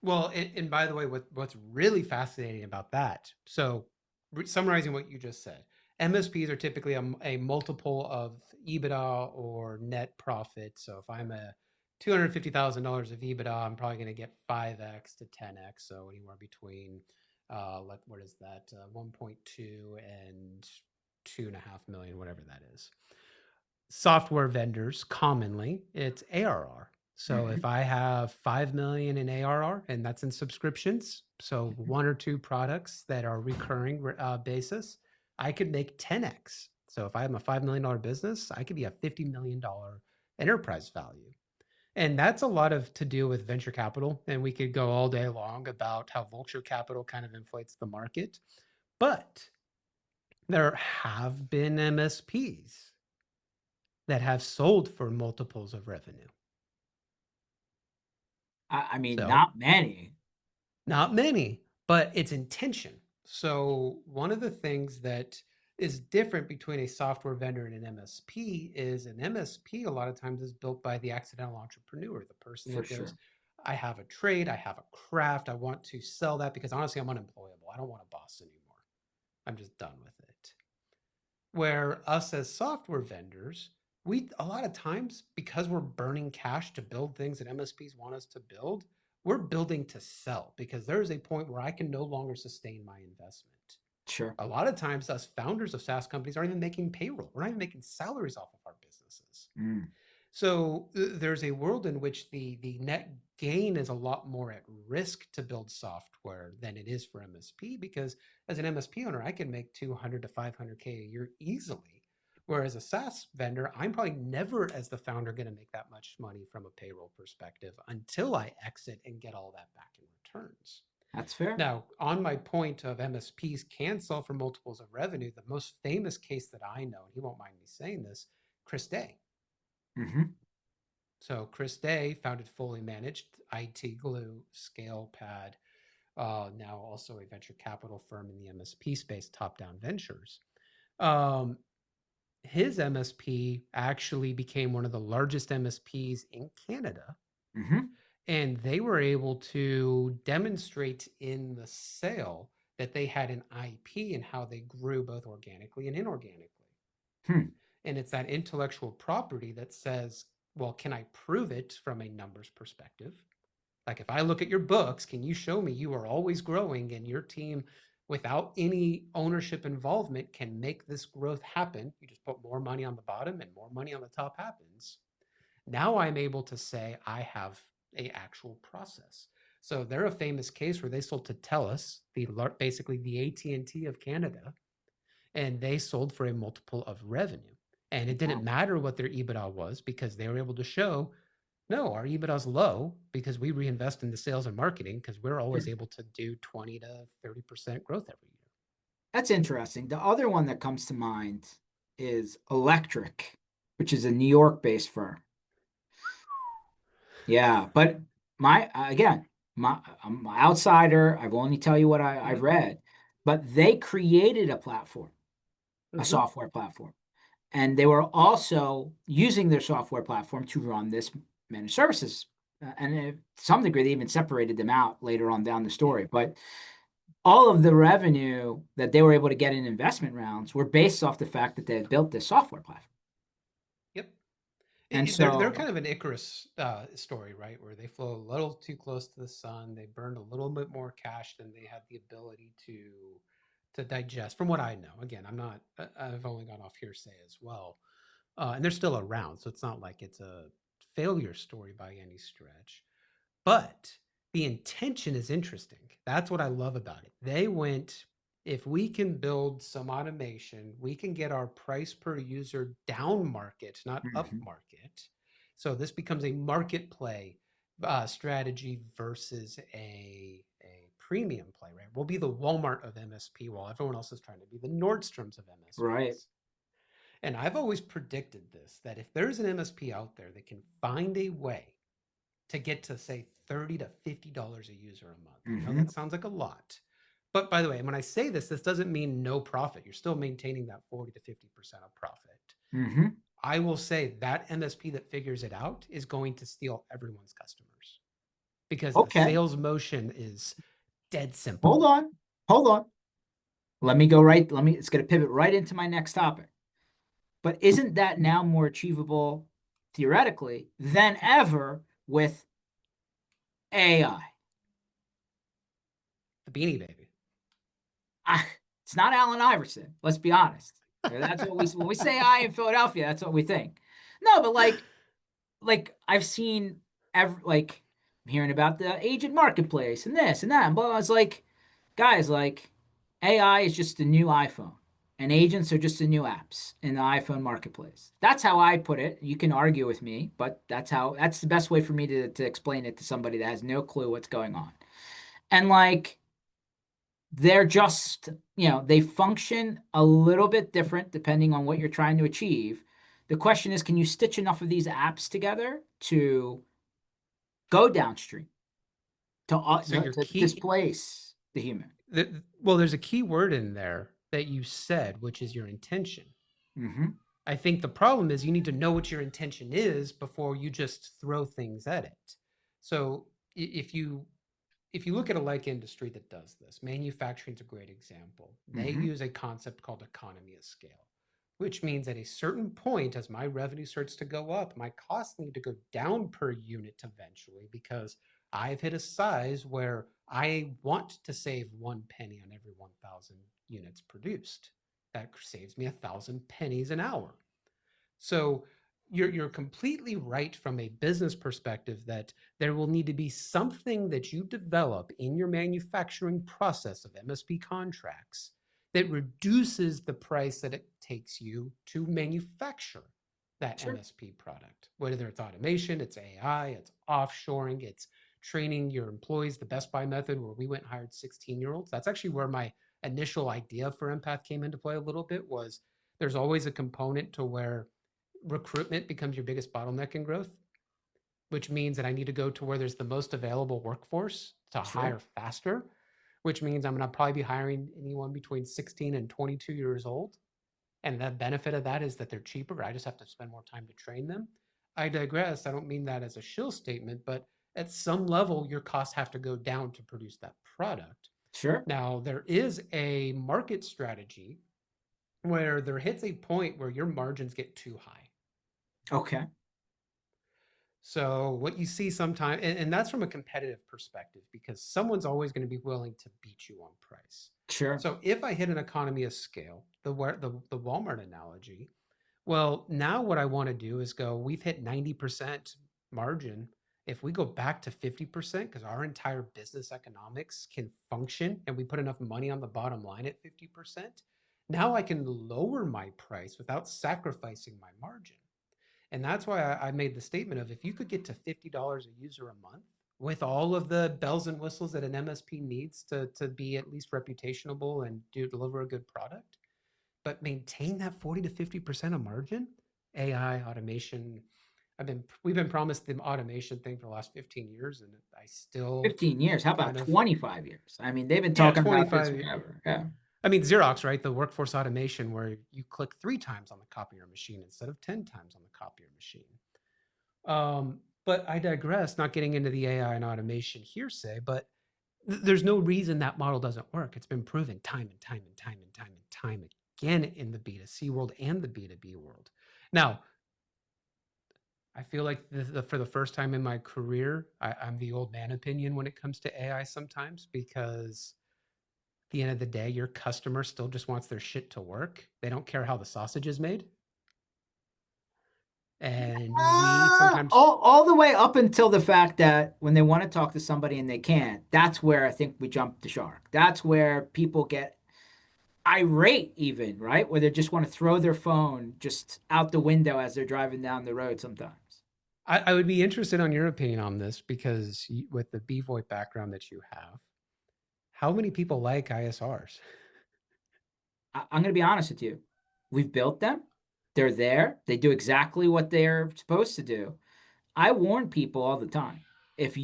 Well, and by the way, what's really fascinating about that? So, summarizing what you just said, MSPs are typically a multiple of EBITDA or net profit. So, if I'm a $250,000 of EBITDA, I'm probably going to get 5x to 10x. So, anywhere between, what is that, 1.2 and 2.5 million, whatever that is. Software vendors, commonly it's ARR. So if Mhm. I have 5 million in ARR and that's in subscriptions, so one or two products that are recurring basis, I could make 10x. So if I have a $5 million business, I could be a $50 million enterprise value. And that's a lot of to do with venture capital. And we could go all day long about how vulture capital kind of inflates the market. But there have been MSPs that have sold for multiples of revenue. I mean, So, not many. not many, but it's intention. So, one of the things that is different between a software vendor and an MSP is an MSP a lot of times is built by the accidental entrepreneur, the person For that goes, sure. I have a trade, I have a craft, I want to sell that because honestly, I'm unemployable. I don't want a boss anymore. I'm just done with it. Where us as software vendors, we a lot of times because we're burning cash to build things that MSPs want us to build, we're building to sell because there is a point where I can no longer sustain my investment. Sure. A lot of times, us founders of SaaS companies aren't even making payroll. We're not even making salaries off of our businesses. Mm. So there's a world in which the net gain is a lot more at risk to build software than it is for MSP, because as an MSP owner, I can make 200 to 500K a year easily. Whereas a SaaS vendor, I'm probably never, as the founder, going to make that much money from a payroll perspective until I exit and get all that back in returns. That's fair. Now, on my point of MSPs can sell for multiples of revenue, the most famous case that I know, and he won't mind me saying this, Chris Day. Mm-hmm. So Chris Day founded Fully Managed, IT Glue, ScalePad, now also a venture capital firm in the MSP space, Top Down Ventures. Um, his MSP actually became one of the largest MSPs in Canada, Mm-hmm. and they were able to demonstrate in the sale that they had an IP and how they grew both organically and inorganically. Hmm. And it's that intellectual property that says, well, can I prove it from a numbers perspective? Like if I look at your books, can you show me you are always growing and your team without any ownership involvement can make this growth happen? You just put more money on the bottom and more money on the top happens. Now I'm able to say I have a actual process. So they're a famous case where they sold to TELUS, basically the AT&T of Canada, and they sold for a multiple of revenue. And it didn't Wow. matter what their EBITDA was because they were able to show, no, our EBITDA is low because we reinvest in the sales and marketing because we're always able to do 20 to 30% growth every year. That's interesting. The other one that comes to mind is Electric, which is a New York-based firm. Yeah, but my again, I'm an outsider. I will only tell you what I've Mm-hmm. read. But they created a platform, a Mm-hmm. software platform, and they were also using their software platform to run this managed services. And to some degree, they even separated them out later on down the Yeah. story. But all of the revenue that they were able to get in investment rounds were based off the fact that they had built this software platform. Yep. And They're so, kind of an Icarus story, right? Where they flew a little too close to the sun. They burned a little bit more cash than they had the ability to digest. From what I know, again, I'm not. I've only gone off hearsay as well, and they're still around, so it's not like it's a failure story by any stretch. But the intention is interesting. That's what I love about it. They went, if we can build some automation, we can get our price per user down market, not up mhm, market. So this becomes a market play strategy versus a premium play, right? We'll be the Walmart of MSP while everyone else is trying to be the Nordstroms of right. MSPs. And I've always predicted this, that if there's an MSP out there that can find a way to get to say $30 to $50 a user a month. I know that Hmm. sounds like a lot. But by the way, when I say this, this doesn't mean no profit. You're still maintaining that 40 to 50% of profit. Hmm. I will say that MSP that figures it out is going to steal everyone's customers because the Okay. sales motion is dead Hold simple. on. Hold on. Let me go right. It's going to pivot right into my next topic. But isn't that now more achievable theoretically than ever with AI? The Beanie Baby. It's not Allen Iverson. Let's be honest. That's what we when we say I in Philadelphia. That's what we think. No, but like I've seen like I'm hearing about the agent marketplace and this and that. And blah. It's like, guys, like AI is just the new iPhone, and agents are just the new apps in the iPhone marketplace. That's how I put it. You can argue with me, but that's the best way for me to explain it to somebody that has no clue what's going on. And like they're just, they function a little bit different depending on what you're trying to achieve. The question is, can you stitch enough of these apps together to go downstream, So your to key, displace the human? well, there's a key word in there that you said, which is your intention. Hmm. I think the problem is you need to know what your intention is before you just throw things at it. So if you look at a like industry that does this, manufacturing is a great example. They Hmm. use a concept called economy of scale, which means at a certain point, as my revenue starts to go up, my costs need to go down per unit eventually because I've hit a size where I want to save 1 penny on every 1,000 units produced. That saves me 1,000 pennies an hour. So you're completely right from a business perspective that there will need to be something that you develop in your manufacturing process of MSP contracts that reduces the price that it takes you to manufacture that Sure. MSP product. Whether it's automation, it's AI, it's offshoring, it's training your employees the Best Buy method, where we went and hired 16-year-olds. That's actually where my initial idea for Empath came into play a little bit. Was there's always a component to where recruitment becomes your biggest bottleneck in growth, which means that I need to go to where there's the most available workforce to Sure. hire faster, which means I'm going to probably be hiring anyone between 16 and 22 years old. And the benefit of that is that they're cheaper. I just have to spend more time to train them. I digress. I don't mean that as a shill statement, but at some level, your costs have to go down to produce that product. Sure. Now, there is a market strategy where there hits a point where your margins get too high. Okay. So what you see sometimes, and that's from a competitive perspective, because someone's always going to be willing to beat you on price. Sure. So if I hit an economy of scale, the Walmart analogy, well, now what I want to do is go, we've hit 90% margin. If we go back to 50%, because our entire business economics can function and we put enough money on the bottom line at 50%, now I can lower my price without sacrificing my margin. And that's why I made the statement of, if you could get to $50 a user a month with all of the bells and whistles that an MSP needs to be at least reputationable and deliver a good product, but maintain that 40 to 50% of margin, AI, automation. We've been promised the automation thing for the last 15 years, and I still 15 years. How about kind of, 25 years? I mean, they've been yeah, talking about this 25. forever. Yeah. I mean, Xerox, right? The workforce automation where you click 3 times on the copier machine instead of 10 times on the copier machine. But I digress, not getting into the AI and automation hearsay, but there's no reason that model doesn't work. It's been proven time and time and time and time and time again in the B2C world and the B2B world. Now, I feel like for the first time in my career, I'm the old man opinion when it comes to AI sometimes, because at the end of the day, your customer still just wants their shit to work. They don't care how the sausage is made. And we sometimes, All the way up until the fact that when they want to talk to somebody and they can't, that's where I think we jump the shark. That's where people get irate, even, right? Where they just want to throw their phone just out the window as they're driving down the road sometimes. I would be interested on your opinion on this, because with the BVoIP background that you have, how many people like ISRs? I'm going to be honest with you. We've built them. They're there. They do exactly what they're supposed to do. I warn people all the time. If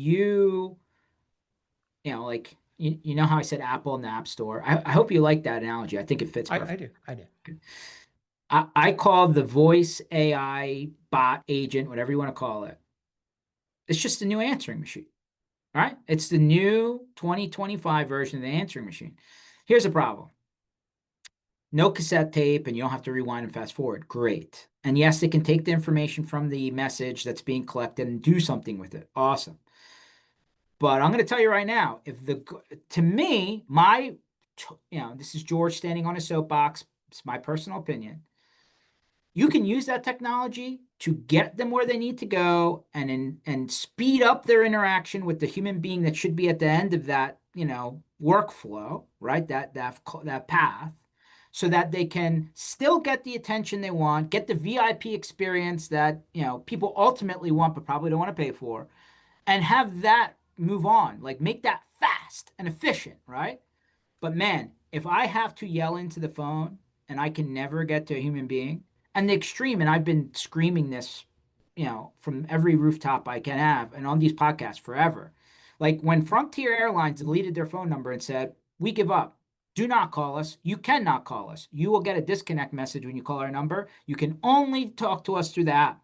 like you know how I said Apple in the App Store. I hope you like that analogy. I think it fits I perfect. do. I do. I call the voice AI bot agent, whatever you want to call it. It's just a new answering machine, right? It's the new 2025 version of the answering machine. Here's the problem. No cassette tape, and you don't have to rewind and fast forward. Great. And yes, it can take the information from the message that's being collected and do something with it. Awesome. But I'm going to tell you right now, to me, this is George standing on a soapbox. It's my personal opinion. You can use that technology to get them where they need to go and speed up their interaction with the human being that should be at the end of that, workflow, right? That path, so that they can still get the attention they want, get the VIP experience that, people ultimately want but probably don't want to pay for, and have that move on. Like, make that fast and efficient, right? But man, if I have to yell into the phone and I can never get to a human being, and the extreme, and I've been screaming this, from every rooftop I can have and on these podcasts forever. Like when Frontier Airlines deleted their phone number and said, "We give up. Do not call us. You cannot call us. You will get a disconnect message when you call our number. You can only talk to us through the app."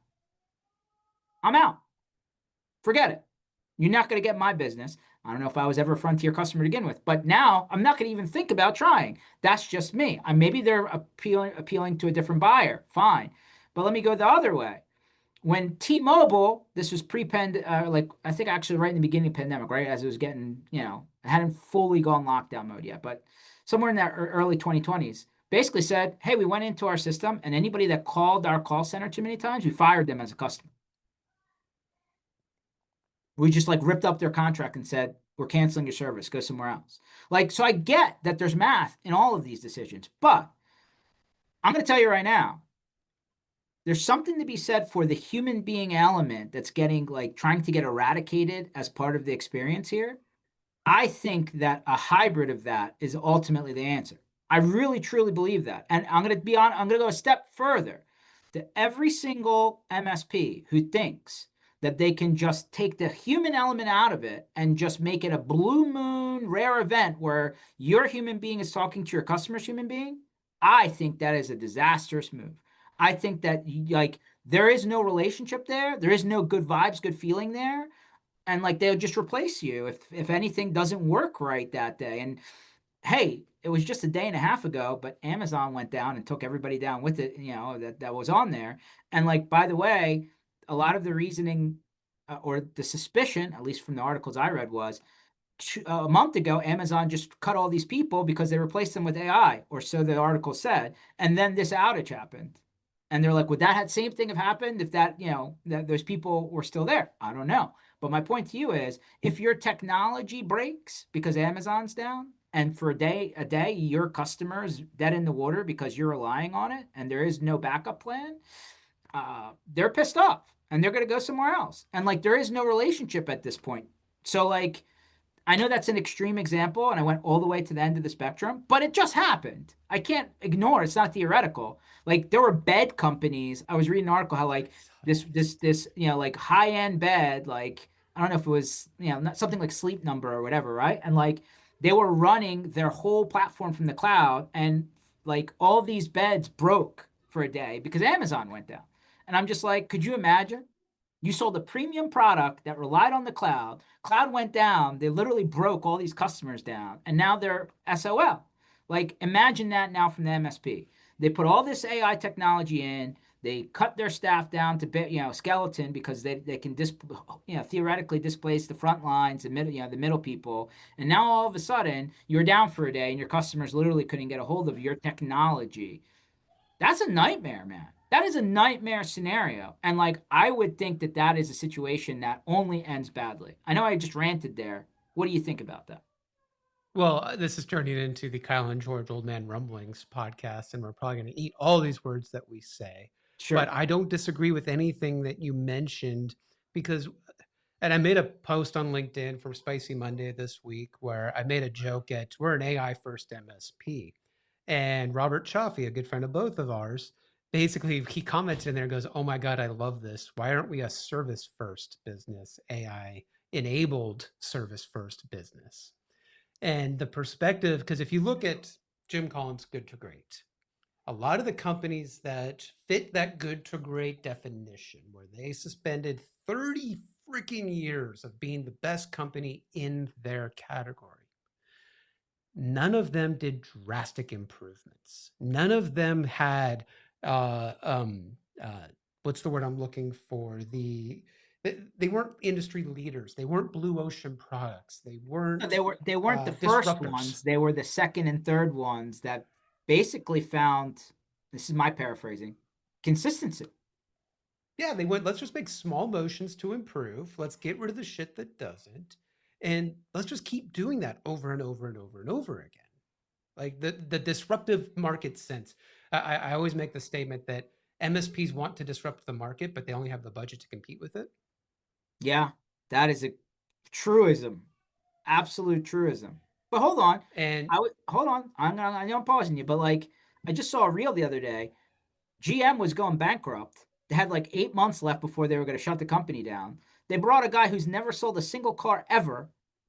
I'm out. Forget it. You're not going to get my business. I don't know if I was ever a Frontier customer to begin with, but now I'm not going to even think about trying. That's just me. Maybe they're appealing to a different buyer. Fine. But let me go the other way. When T-Mobile, this was like I think actually right in the beginning of the pandemic, right? As it was getting, it hadn't fully gone lockdown mode yet, but somewhere in that early 2020s, basically said, hey, we went into our system and anybody that called our call center too many times, we fired them as a customer. We just like ripped up their contract and said, we're canceling your service, go somewhere else. Like, so I get that there's math in all of these decisions, but I'm going to tell you right now, there's something to be said for the human being element that's getting like trying to get eradicated as part of the experience here. I think that a hybrid of that is ultimately the answer. I really truly believe that. And I'm going to go a step further to every single MSP who thinks that they can just take the human element out of it and just make it a blue moon rare event where your human being is talking to your customer's human being. I think that is a disastrous move. I think that like there is no relationship there. There is no good vibes, good feeling there, and like they'll just replace you if anything doesn't work right that day. And hey, it was just a day and a half ago, but Amazon went down and took everybody down with it, that was on there. And like, by the way, a lot of the reasoning or the suspicion, at least from the articles I read, was a month ago, Amazon just cut all these people because they replaced them with AI, or so the article said. And then this outage happened. And they're like, would that same thing have happened if that those people were still there? I don't know. But my point to you is if your technology breaks because Amazon's down, and for a day, your customer's dead in the water because you're relying on it and there is no backup plan, they're pissed off and they're going to go somewhere else. And like, there is no relationship at this point. So, like, I know that's an extreme example, and I went all the way to the end of the spectrum, but it just happened. I can't ignore it's not theoretical. Like there were bed companies. I was reading an article how like I saw that. this like high end bed, like I don't know if it was not something like Sleep Number or whatever, right? And like they were running their whole platform from the cloud, and like all these beds broke for a day because Amazon went down. And I'm just like, could you imagine? You sold a premium product that relied on the cloud. Cloud went down. They literally broke all these customers down, and now they're SOL. Like, imagine that now from the MSP. They put all this AI technology in. They cut their staff down to skeleton because they can theoretically displace the front lines, the middle people. And now all of a sudden you're down for a day, and your customers literally couldn't get a hold of your technology. That's a nightmare, man. That is a nightmare scenario. And like, I would think that that is a situation that only ends badly. I know I just ranted there. What do you think about that? Well, this is turning into the Kyle and George Old Man Rumblings podcast, and we're probably going to eat all these words that we say. But Sure. I don't disagree with anything that you mentioned because, and I made a post on LinkedIn for Spicy Monday this week where I made a joke at we're an AI first MSP. And Robert Chaffee, a good friend of both of ours, basically he commented in there and goes, oh my God, I love this. Why aren't we a service first business, AI enabled service first business? And the perspective, because if you look at Jim Collins' good to great, a lot of the companies that fit that good to great definition, where they suspended 30 freaking years of being the best company in their category, none of them did drastic improvements. None of them had, uh, um, uh, what's the word I'm looking for? They weren't industry leaders. They weren't blue ocean products. They No, weren't they weren't the first disruptors. ones. They were the second and third ones that basically found, this is my paraphrasing, consistency. Yeah, they went, let's just make small motions to improve. Let's get rid of the shit that doesn't. And let's just keep doing that over and over and over and over again. Like the disruptive market sense. I always make the statement that MSPs want to disrupt the market, but they only have the budget to compete with it. Yeah, that is a truism. Absolute truism. But hold on. And Hold on. I know I'm pausing you, but like I just saw a reel the other day. GM was going bankrupt. They had like 8 months left before they were going to shut the company down. They brought a guy who's never sold a single car ever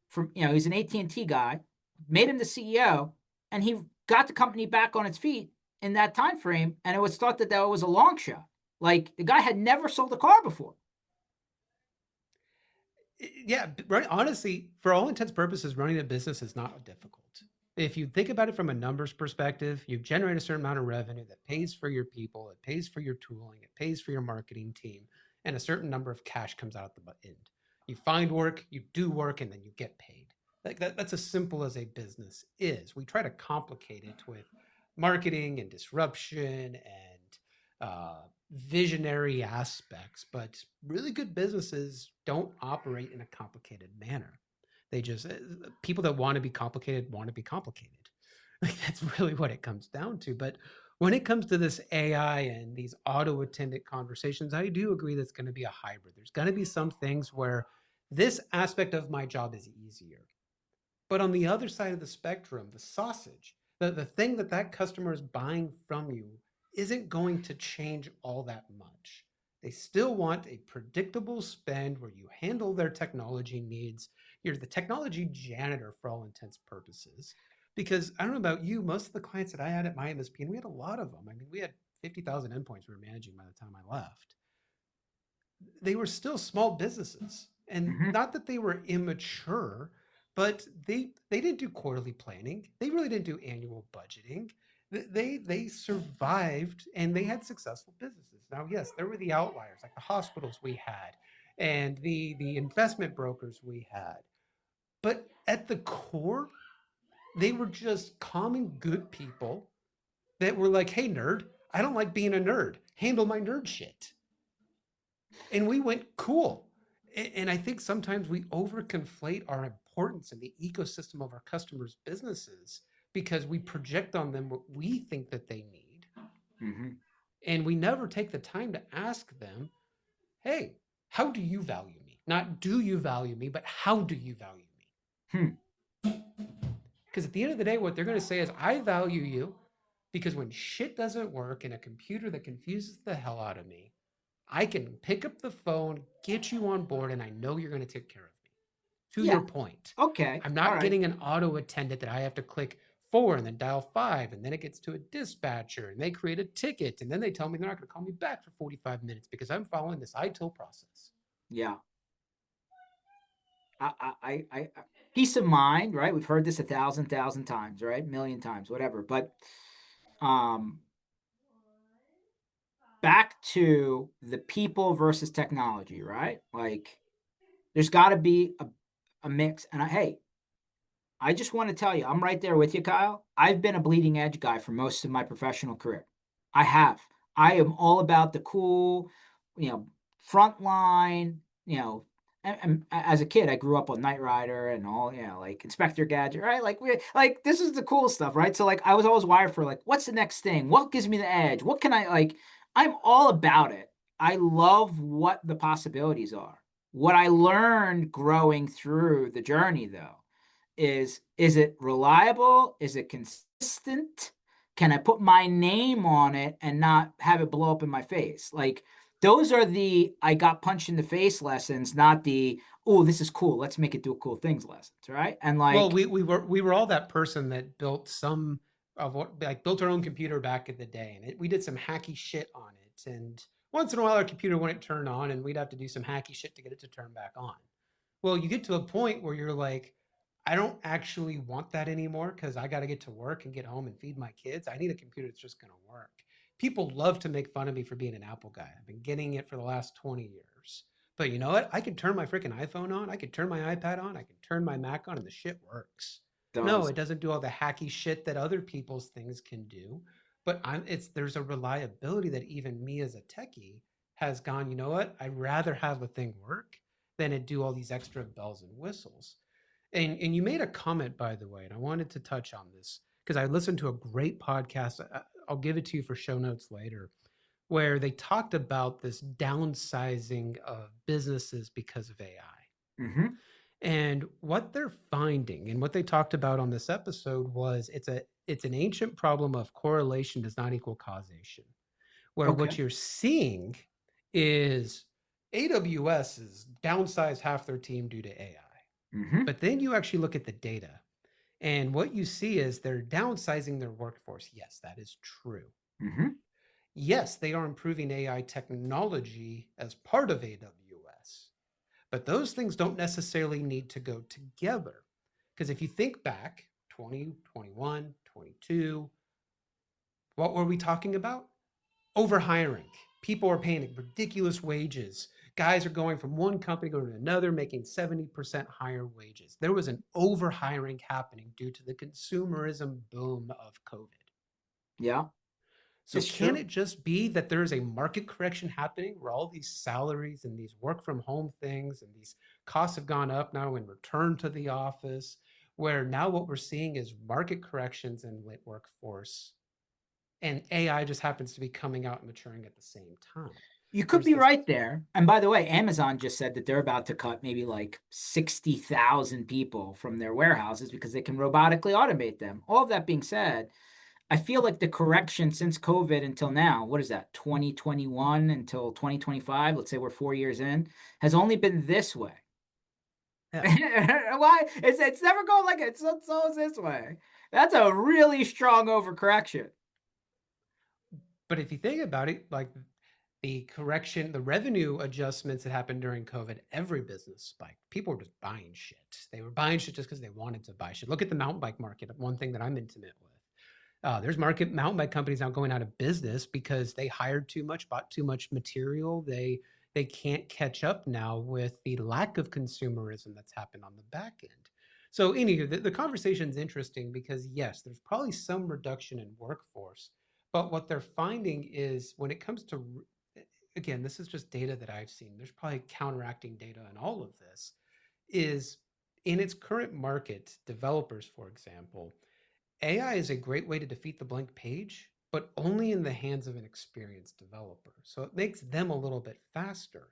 from, he's an AT&T guy, made him the CEO, and he got the company back on its feet in that time frame. And it was thought that that was a long shot. Like the guy had never sold a car before. yeah, right. Honestly, for all intents and purposes, running a business is not difficult. If you think about it from a numbers perspective, you generate a certain amount of revenue that pays for your people, it pays for your tooling, it pays for your marketing team, and a certain number of cash comes out at the end. You find work, you do work, and then you get paid. Like that's as simple as a business is. We try to complicate it with marketing and disruption and visionary aspects, but really good businesses don't operate in a complicated manner. They just people that want to be complicated. Like that's really what it comes down to. But when it comes to this AI and these auto attendant conversations, I do agree that's going to be a hybrid. There's going to be some things where this aspect of my job is easier. But on the other side of the spectrum, the sausage, the thing that that customer is buying from you isn't going to change all that much. They still want a predictable spend where you handle their technology needs. You're the technology janitor for all intents and purposes. Because I don't know about you, most of the clients that I had at my MSP, and we had a lot of them. I mean, we had 50,000 endpoints we were managing by the time I left. They were still small businesses, and Hmm. not that they were immature, but they didn't do quarterly planning. They really didn't do annual budgeting. They survived and they had successful businesses. Now yes, there were the outliers like the hospitals we had and the investment brokers we had, but at the core they were just common good people that were like, hey nerd, I don't like being a nerd, handle my nerd shit. And we went, cool. And I think sometimes we overconflate our importance in the ecosystem of our customers' businesses because we project on them what we think that they need. Hmm. And we never take the time to ask them, hey, how do you value me? Not do you value me, but how do you value me? Hmm. Because at the end of the day, what they're going to say is, I value you because when shit doesn't work in a computer that confuses the hell out of me, I can pick up the phone, get you on board, and I know you're going to take care of me. To Yeah. your point, Okay. I'm All not right. getting an auto attendant that I have to click 4 and then dial 5, and then it gets to a dispatcher, and they create a ticket, and then they tell me they're not going to call me back for 45 minutes because I'm following this ITIL process. Yeah. Peace of mind, right? We've heard this a thousand times, right? Million times, whatever. But um, back to the people versus technology, right? Like, there's got to be a mix. And hey, I just want to tell you, I'm right there with you, Kyle. I've been a bleeding edge guy for most of my professional career. I have. I am all about the cool, you know, front line, and as a kid, I grew up on Knight Rider and all, like Inspector Gadget, right? Like like this is the cool stuff, right? So like I was always wired for like, what's the next thing? What gives me the edge? What can I like? I'm all about it. I love what the possibilities are. What I learned growing through the journey, though, is it reliable? Is it consistent? Can I put my name on it and not have it blow up in my face? Like those are the I got punched in the face lessons, not the oh, this is cool. Let's make it do cool things lessons, right? And Well, like, we were all that person that built some of what like built our own computer back in the day, and we did some hacky shit on it. And once in a while, our computer wouldn't turn on, and we'd have to do some hacky shit to get it to turn back on. Well, you get to a point where you're like, I don't actually want that anymore because I got to get to work and get home and feed my kids. I need a computer that's just going to work. People love to make fun of me for being an Apple guy. I've been getting it for the last 20 years. But you know what? I can turn my freaking iPhone on. I can turn my iPad on. I can turn my Mac on, and the shit works. No, does. it doesn't do all the hacky shit that other people's things can do. But there's a reliability that even me as a techie has gone, you know what? I'd rather have the thing work than it do all these extra bells and whistles. And you made a comment, by the way, and I wanted to touch on this because I listened to a great podcast. I'll give it to you for show notes later, where they talked about this downsizing of businesses because of AI. Mm-hmm. And what they're finding and what they talked about on this episode was it's an ancient problem of correlation does not equal causation, where what Okay. you're seeing is AWS is downsized half their team due to AI. Mm-hmm. But then you actually look at the data, and what you see is they're downsizing their workforce. Yes, that is true. Mm-hmm. Yes, they are improving AI technology as part of AWS, but those things don't necessarily need to go together. Because if you think back 20, 21, 22, what were we talking about? Overhiring. People are paying ridiculous wages. Guys are going from one company going to another, making 70% higher wages. There was an overhiring happening due to the consumerism boom of COVID. Yeah, So it's can true. it just be that there is a market correction happening where all these salaries and these work from home things and these costs have gone up now in return to the office, where now what we're seeing is market corrections in lit workforce and AI just happens to be coming out and maturing at the same time? You could There's be this, right there. And by the way, Amazon just said that they're about to cut maybe like 60,000 people from their warehouses because they can robotically automate them. All of that being said, I feel like the correction since COVID until now, what is that, 2021 until 2025, let's say we're 4 years in, has only been this way. yeah. Why? It's never going like it's always this way. That's a really strong overcorrection. But if you think about it, like the correction, the revenue adjustments that happened during COVID, every business spiked. People were just buying shit. They were buying shit just because they wanted to buy shit. Look at the mountain bike market, one thing that I'm intimate with. There's market mountain bike companies now going out of business because they hired too much, bought too much material. They can't catch up now with the lack of consumerism that's happened on the back end. So anyway, the conversation is interesting because yes, there's probably some reduction in workforce, but what they're finding is when it comes to, again, this is just data that I've seen. There's probably counteracting data in all of this. Is in its current market, developers, for example, AI is a great way to defeat the blank page, but only in the hands of an experienced developer. So it makes them a little bit faster.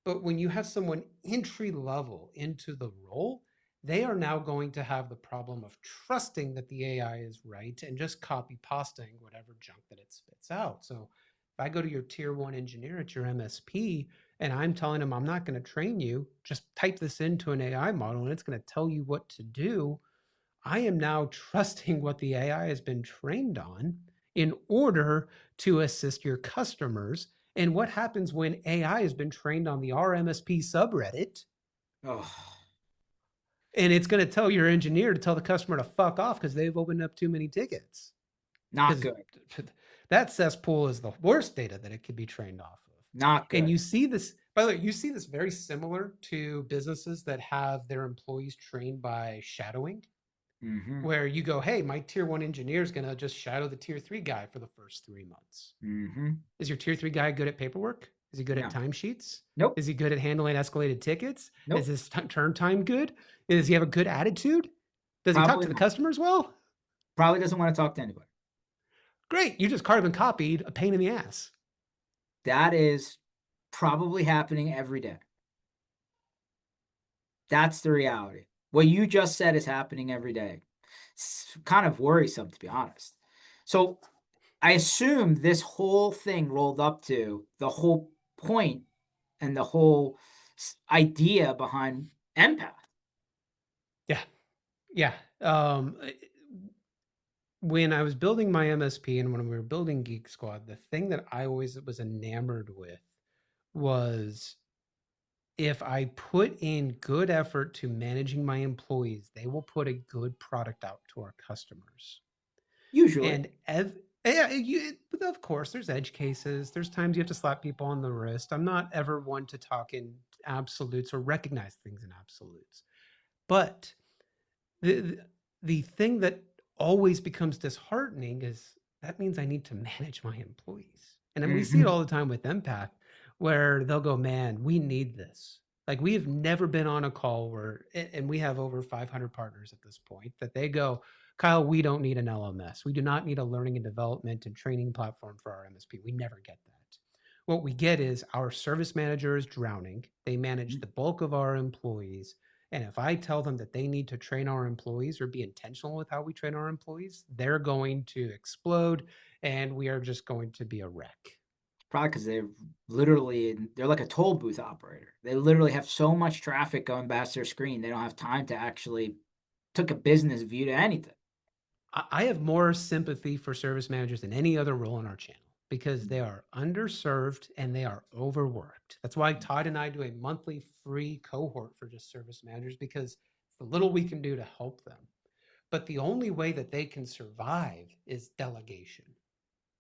But when you have someone entry level into the role, they are now going to have the problem of trusting that the AI is right and just copy pasting whatever junk that it spits out. So if I go to your tier one engineer at your MSP and I'm telling him I'm not going to train you, just type this into an AI model and it's going to tell you what to do. I am now trusting what the AI has been trained on in order to assist your customers. And what happens when AI has been trained on the RMSP subreddit Oh, and it's going to tell your engineer to tell the customer to fuck off because they've opened up too many tickets? not Because good. that cesspool is the worst data that it could be trained off of. Not And good. you see this, by the way, you see this very similar to businesses that have their employees trained by shadowing, Mm-hmm. where you go, hey, my tier one engineer is going to just shadow the tier three guy for the first 3 months. Mm-hmm. Is your tier three guy good at paperwork? Is he good at No. timesheets? Nope. Is he good at handling escalated tickets? Is Nope. his turn time good? Does he have a good attitude? Does he talk Probably to the not. customers well? Probably doesn't want to talk to anybody. Great. You just carbon copied a pain in the ass. That is probably happening every day. That's the reality. What you just said is happening every day. It's kind of worrisome, to be honest. So I assume this whole thing rolled up to the whole point and the whole idea behind Empath. Yeah. Yeah. When I was building my MSP and when we were building Geek Squad, the thing that I always was enamored with was if I put in good effort to managing my employees, they will put a good product out to our customers. Usually. And yeah, of course, there's edge cases. There's times you have to slap people on the wrist. I'm not ever one to talk in absolutes or recognize things in absolutes. But the the thing that always becomes disheartening is that means I need to manage my employees. And then we see it Mm-hmm. all the time with Empath where they'll go, man, we need this. Like we have never been on a call where, and we have over 500 partners at this point, that they go, Kyle, we don't need an LMS. We do not need a learning and development and training platform for our MSP. We never get that. What we get is our service manager is drowning. They manage the bulk of our employees. And if I tell them that they need to train our employees or be intentional with how we train our employees, they're going to explode and we are just going to be a wreck. Probably because they're like a toll booth operator. They literally have so much traffic going past their screen, they don't have time to actually took a business view to anything. I have more sympathy for service managers than any other role in our channel because they are underserved and they are overworked. That's why Todd and I do a monthly free cohort for just service managers because it's the little we can do to help them. But the only way that they can survive is delegation.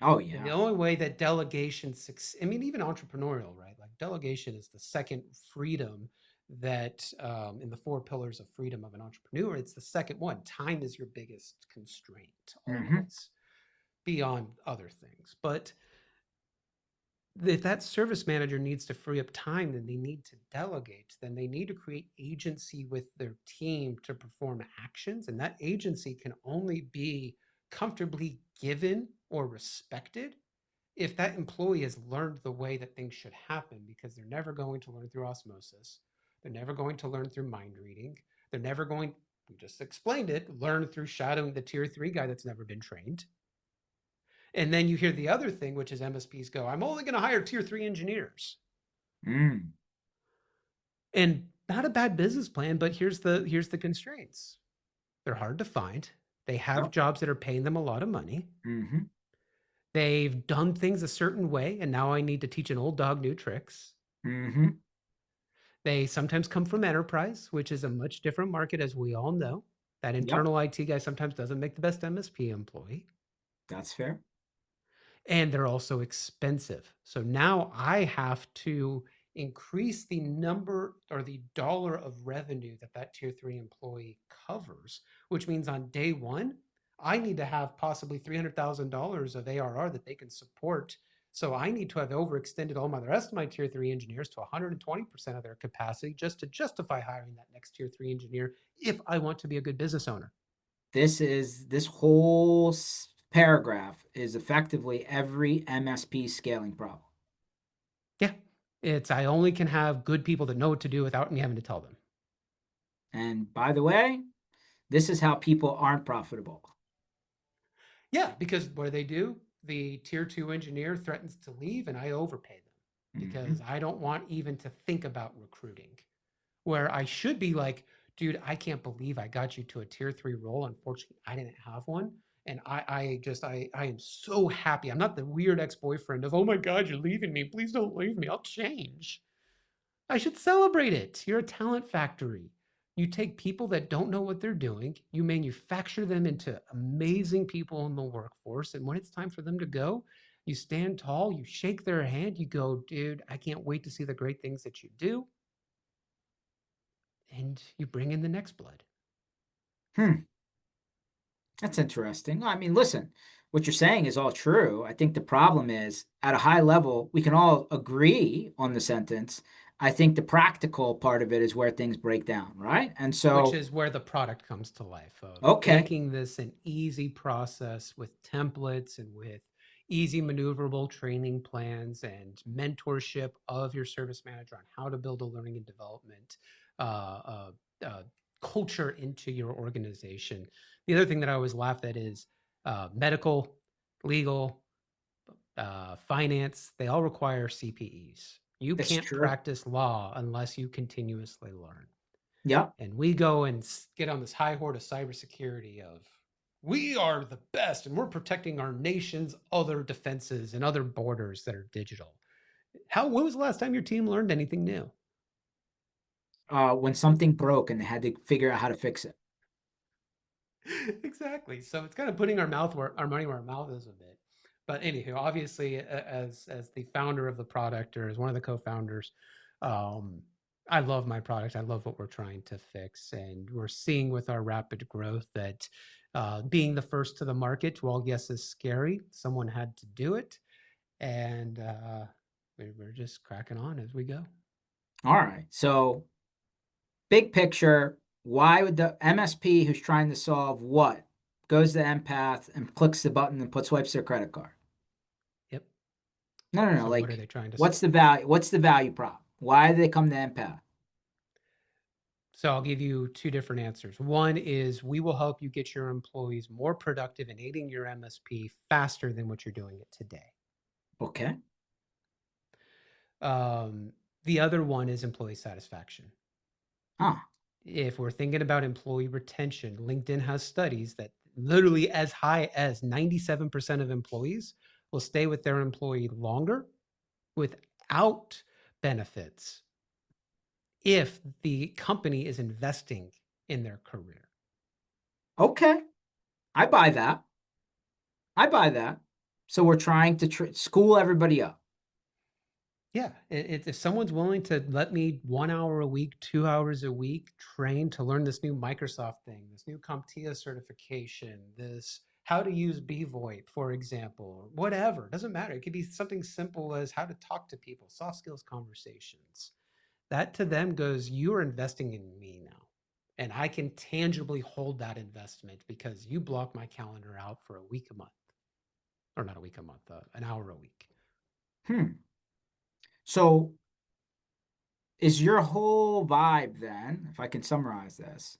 Oh And the yeah. only way that delegation, I mean, even entrepreneurial, right? Like delegation is the second freedom that in the four pillars of freedom of an entrepreneur, it's the second one. Time is your biggest constraint Mm-hmm. always. beyond other things. But if that service manager needs to free up time, then they need to delegate, then they need to create agency with their team to perform actions. And that agency can only be comfortably given or respected if that employee has learned the way that things should happen, because they're never going to learn through osmosis. They're never going to learn through mind reading. They're never going, we just explained it, learn through shadowing the tier three guy that's never been trained. And then you hear the other thing, which is MSPs go, I'm only going to hire tier three engineers. Mm. And not a bad business plan, but here's the constraints. They're hard to find. They have Yep. jobs that are paying them a lot of money. Mm-hmm. They've done things a certain way, and now I need to teach an old dog new tricks. Mm-hmm. They sometimes come from enterprise, which is a much different market, as we all know. That Yep. internal IT guy sometimes doesn't make the best MSP employee. That's fair. And they're also expensive. So now I have to increase the number or the dollar of revenue that that tier three employee covers, which means on day one, I need to have possibly $300,000 of ARR that they can support. So I need to have overextended all my the rest of my tier three engineers to 120% of their capacity just to justify hiring that next tier three engineer if I want to be a good business owner. This whole paragraph is effectively every MSP scaling problem. Yeah. It's I only can have good people that know what to do without me having to tell them. And by the way, this is how people aren't profitable. Yeah, because what do? The tier two engineer threatens to leave and I overpay them Mm-hmm. because I don't want even to think about recruiting. Where I should be like, dude, I can't believe I got you to a tier three role. Unfortunately, I didn't have one. And I am so happy. I'm not the weird ex boyfriend of, oh my God, you're leaving me. Please don't leave me. I'll change. I should celebrate it. You're a talent factory. You take people that don't know what they're doing, you manufacture them into amazing people in the workforce. And when it's time for them to go, you stand tall, you shake their hand, you go, dude, I can't wait to see the great things that you do. And you bring in the next blood. Hmm. That's interesting. I mean, listen, what you're saying is all true. I think the problem is at a high level, we can all agree on the sentence. I think the practical part of it is where things break down, right? And Which so, is where the product comes to life of okay, making this an easy process with templates and with easy maneuverable training plans and mentorship of your service manager on how to build a learning and development uh, uh, uh, culture into your organization. The other thing that I always laugh at is medical, legal, finance, they all require CPEs. You that's can't true. practice law unless you continuously learn. Yep. And we go and get on this high horse of cybersecurity of we are the best and we're protecting our nation's other defenses and other borders that are digital. When was the last time your team learned anything new? When something broke and they had to figure out how to fix it. Exactly. So it's kind of putting our money where our mouth is a bit. But anywho, obviously, as the founder of the product or as one of the co-founders, um, I love my product. I love what we're trying to fix, and we're seeing with our rapid growth that being the first to the market, while yes is scary, someone had to do it, and we're just cracking on as we go. All right. So, big picture, why would the MSP who's trying to solve what goes to Empath and clicks the button and puts swipes their credit card? Yep. No, no, no. So what are Like, they trying to what's solve? the value? What's the value prop? Why do they come to Empath? So I'll give you two different answers. One is we will help you get your employees more productive in aiding your MSP faster than what you're doing it today. Okay. Um, the other one is employee satisfaction. Ah, If we're thinking about employee retention, LinkedIn has studies that literally as high as 97% of employees will stay with their employee longer without benefits if the company is investing in their career. okay. I buy that. I buy that. So we're trying to school everybody up. Yeah, if someone's willing to let me 1 hour a week, 2 hours a week, train to learn this new Microsoft thing, this new CompTIA certification, this how to use VoIP, for example, or whatever. It doesn't matter. It could be something simple as how to talk to people, soft skills conversations. That to them goes, you are investing in me now. And I can tangibly hold that investment because you block my calendar out for a week a month, or not a week a month, an hour a week. Hmm. So is your whole vibe then, if I can summarize this,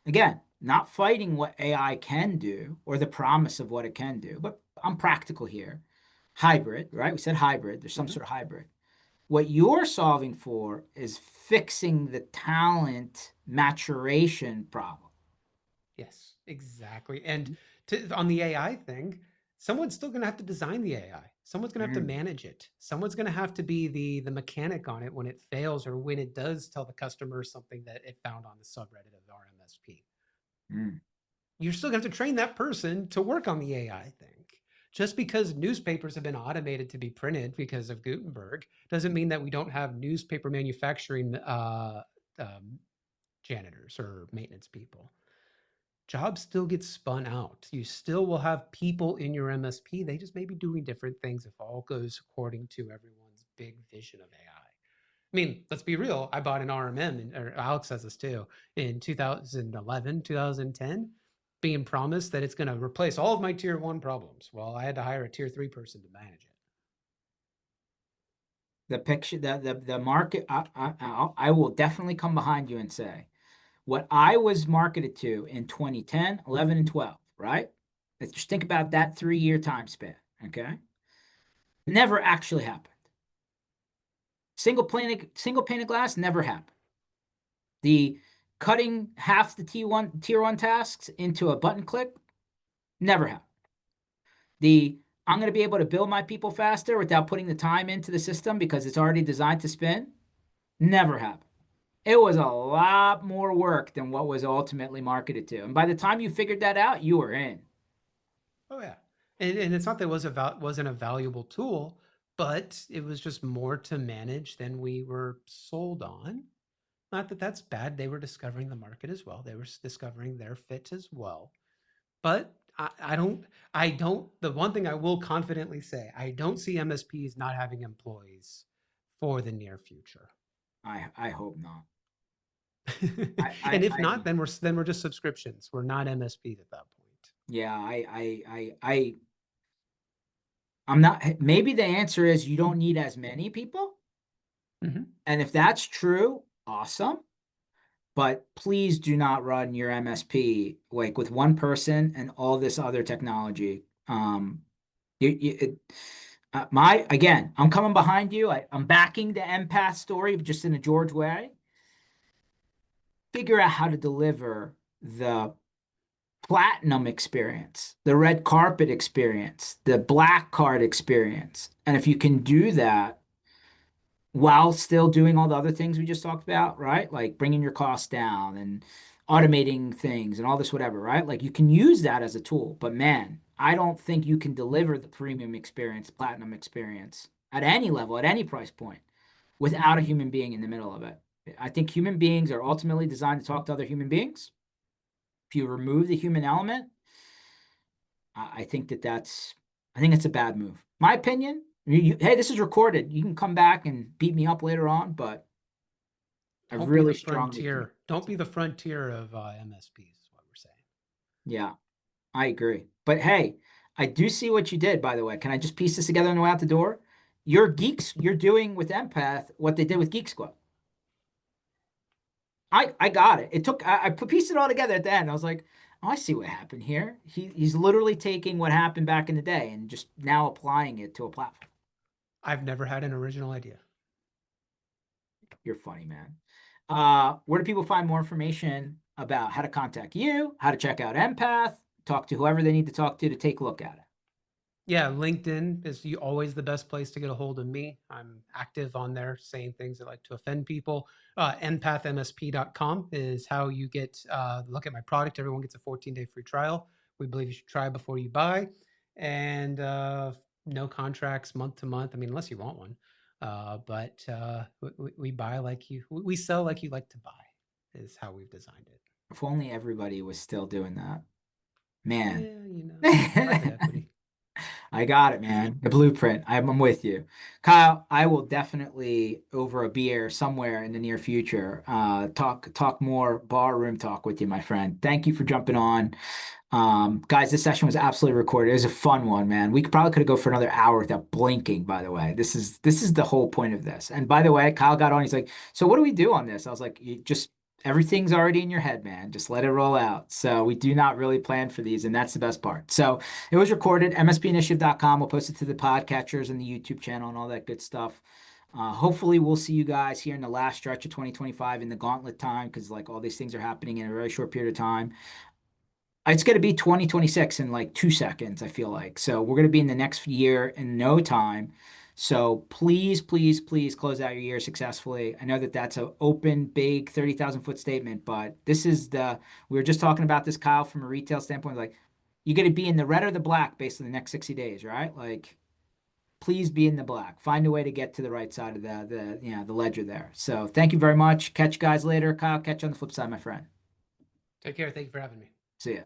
again, not fighting what AI can do or the promise of what it can do, but I'm practical here. Hybrid, right? We said hybrid. There's some Mm-hmm. sort of hybrid. What you're solving for is fixing the talent maturation problem. Yes, exactly. And on the AI thing, someone's still going to have to design the AI. Someone's going to have to Mm, manage it. Someone's going to have to be the mechanic on it when it fails or when it does tell the customer something that it found on the subreddit of our MSP. mm. You're still going to have to train that person to work on the AI thing. Just because newspapers have been automated to be printed because of Gutenberg doesn't mean that we don't have newspaper manufacturing um, janitors or maintenance people. Jobs still get spun out. You still will have people in your MSP. They just may be doing different things if all goes according to everyone's big vision of AI. I mean, let's be real. I bought an RMM, or Alex says this too, in 2011, 2010, being promised that it's going to replace all of my tier one problems. Well, I had to hire a tier three person to manage it. The picture, the market. I will definitely come behind you and say what I was marketed to in 2010, 11, and 12. Right? Let's just think about that 3 year time span. Okay, never actually happened. Single pane of glass never happened. The cutting half the tier one tasks into a button click never happened. The I'm going to be able to bill my people faster without putting the time into the system because it's already designed to spin never happened. It was a lot more work than what was ultimately marketed to. And by the time you figured that out, you were in. Oh yeah, and it's not that it wasn't a valuable tool, but it was just more to manage than we were sold on. Not that that's bad. They were discovering the market as well. They were discovering their fit as well. But the one thing I will confidently say, I don't see MSPs not having employees for the near future. I hope not. And if I not, then we're just subscriptions. We're not MSPs at that point. yeah, I'm not. Maybe the answer is you don't need as many people. Mhm. And if that's true, awesome. But please do not run your MSP like with one person and all this other technology. My again, I'm coming behind you. I'm backing the empath story, just in a George way. Figure out how to deliver the platinum experience, the red carpet experience, the black card experience. And if you can do that while still doing all the other things we just talked about, right? Like bringing your costs down and automating things and all this, whatever, right? Like you can use that as a tool. But man, I don't think you can deliver the premium experience, platinum experience at any level, at any price point without a human being in the middle of it. I think human beings are ultimately designed to talk to other human beings. If you remove the human element, I think I think it's a bad move. My opinion. Hey, this is recorded. You can come back and beat me up later on, but I Don't be the really strongly think. frontier. Don't be the frontier of MSPs. Is what we're saying. Yeah, I agree. But hey, I do see what you did, by the way. Can I just piece this together on the way out the door? You're doing with Empath what they did with Geek Squad. I got it. I pieced it all together at the end. I was like, oh, I see what happened here. He's literally taking what happened back in the day and just now applying it to a platform. I've never had an original idea. You're funny, man. Where do people find more information about how to contact you, how to check out Empath, talk to whoever they need to talk to take a look at it? Yeah, LinkedIn is always the best place to get a hold of me. I'm active on there saying things that like to offend people. Empathmsp.com is how you get look at my product. Everyone gets a 14-day free trial. We believe you should try before you buy. And no contracts month to month. I mean, unless you want one. But we buy like we sell like you like to buy, is how we've designed it. If only everybody was still doing that. Man. Yeah, private equity. I got it, man. The blueprint. I'm with you. Kyle, I will definitely over a beer somewhere in the near future talk more bar room talk with you, my friend. Thank you for jumping on. Guys, this session was absolutely recorded. It was a fun one, man. We could go for another hour without blinking, by the way. This is the whole point of this. And by the way, Kyle got on, he's like, "So what do we do on this?" I was like, "You just everything's already in your head, man. Just let it roll out." So we do not really plan for these, and that's the best part. So it was recorded, mspinitiative.com. We'll post it to the podcatchers and the YouTube channel and all that good stuff. Hopefully we'll see you guys here in the last stretch of 2025 in the gauntlet time because like all these things are happening in a very short period of time. It's going to be 2026 in like 2 seconds, I feel like. So we're going to be in the next year in no time. So please, please, please close out your year successfully. I know that that's an open, big 30,000-foot statement, but we were just talking about this, Kyle, from a retail standpoint. Like, you got to be in the red or the black based on the next 60 days, right? Like, please be in the black. Find a way to get to the right side of the ledger there. So thank you very much. Catch you guys later. Kyle, catch you on the flip side, my friend. Take care. Thank you for having me. See ya.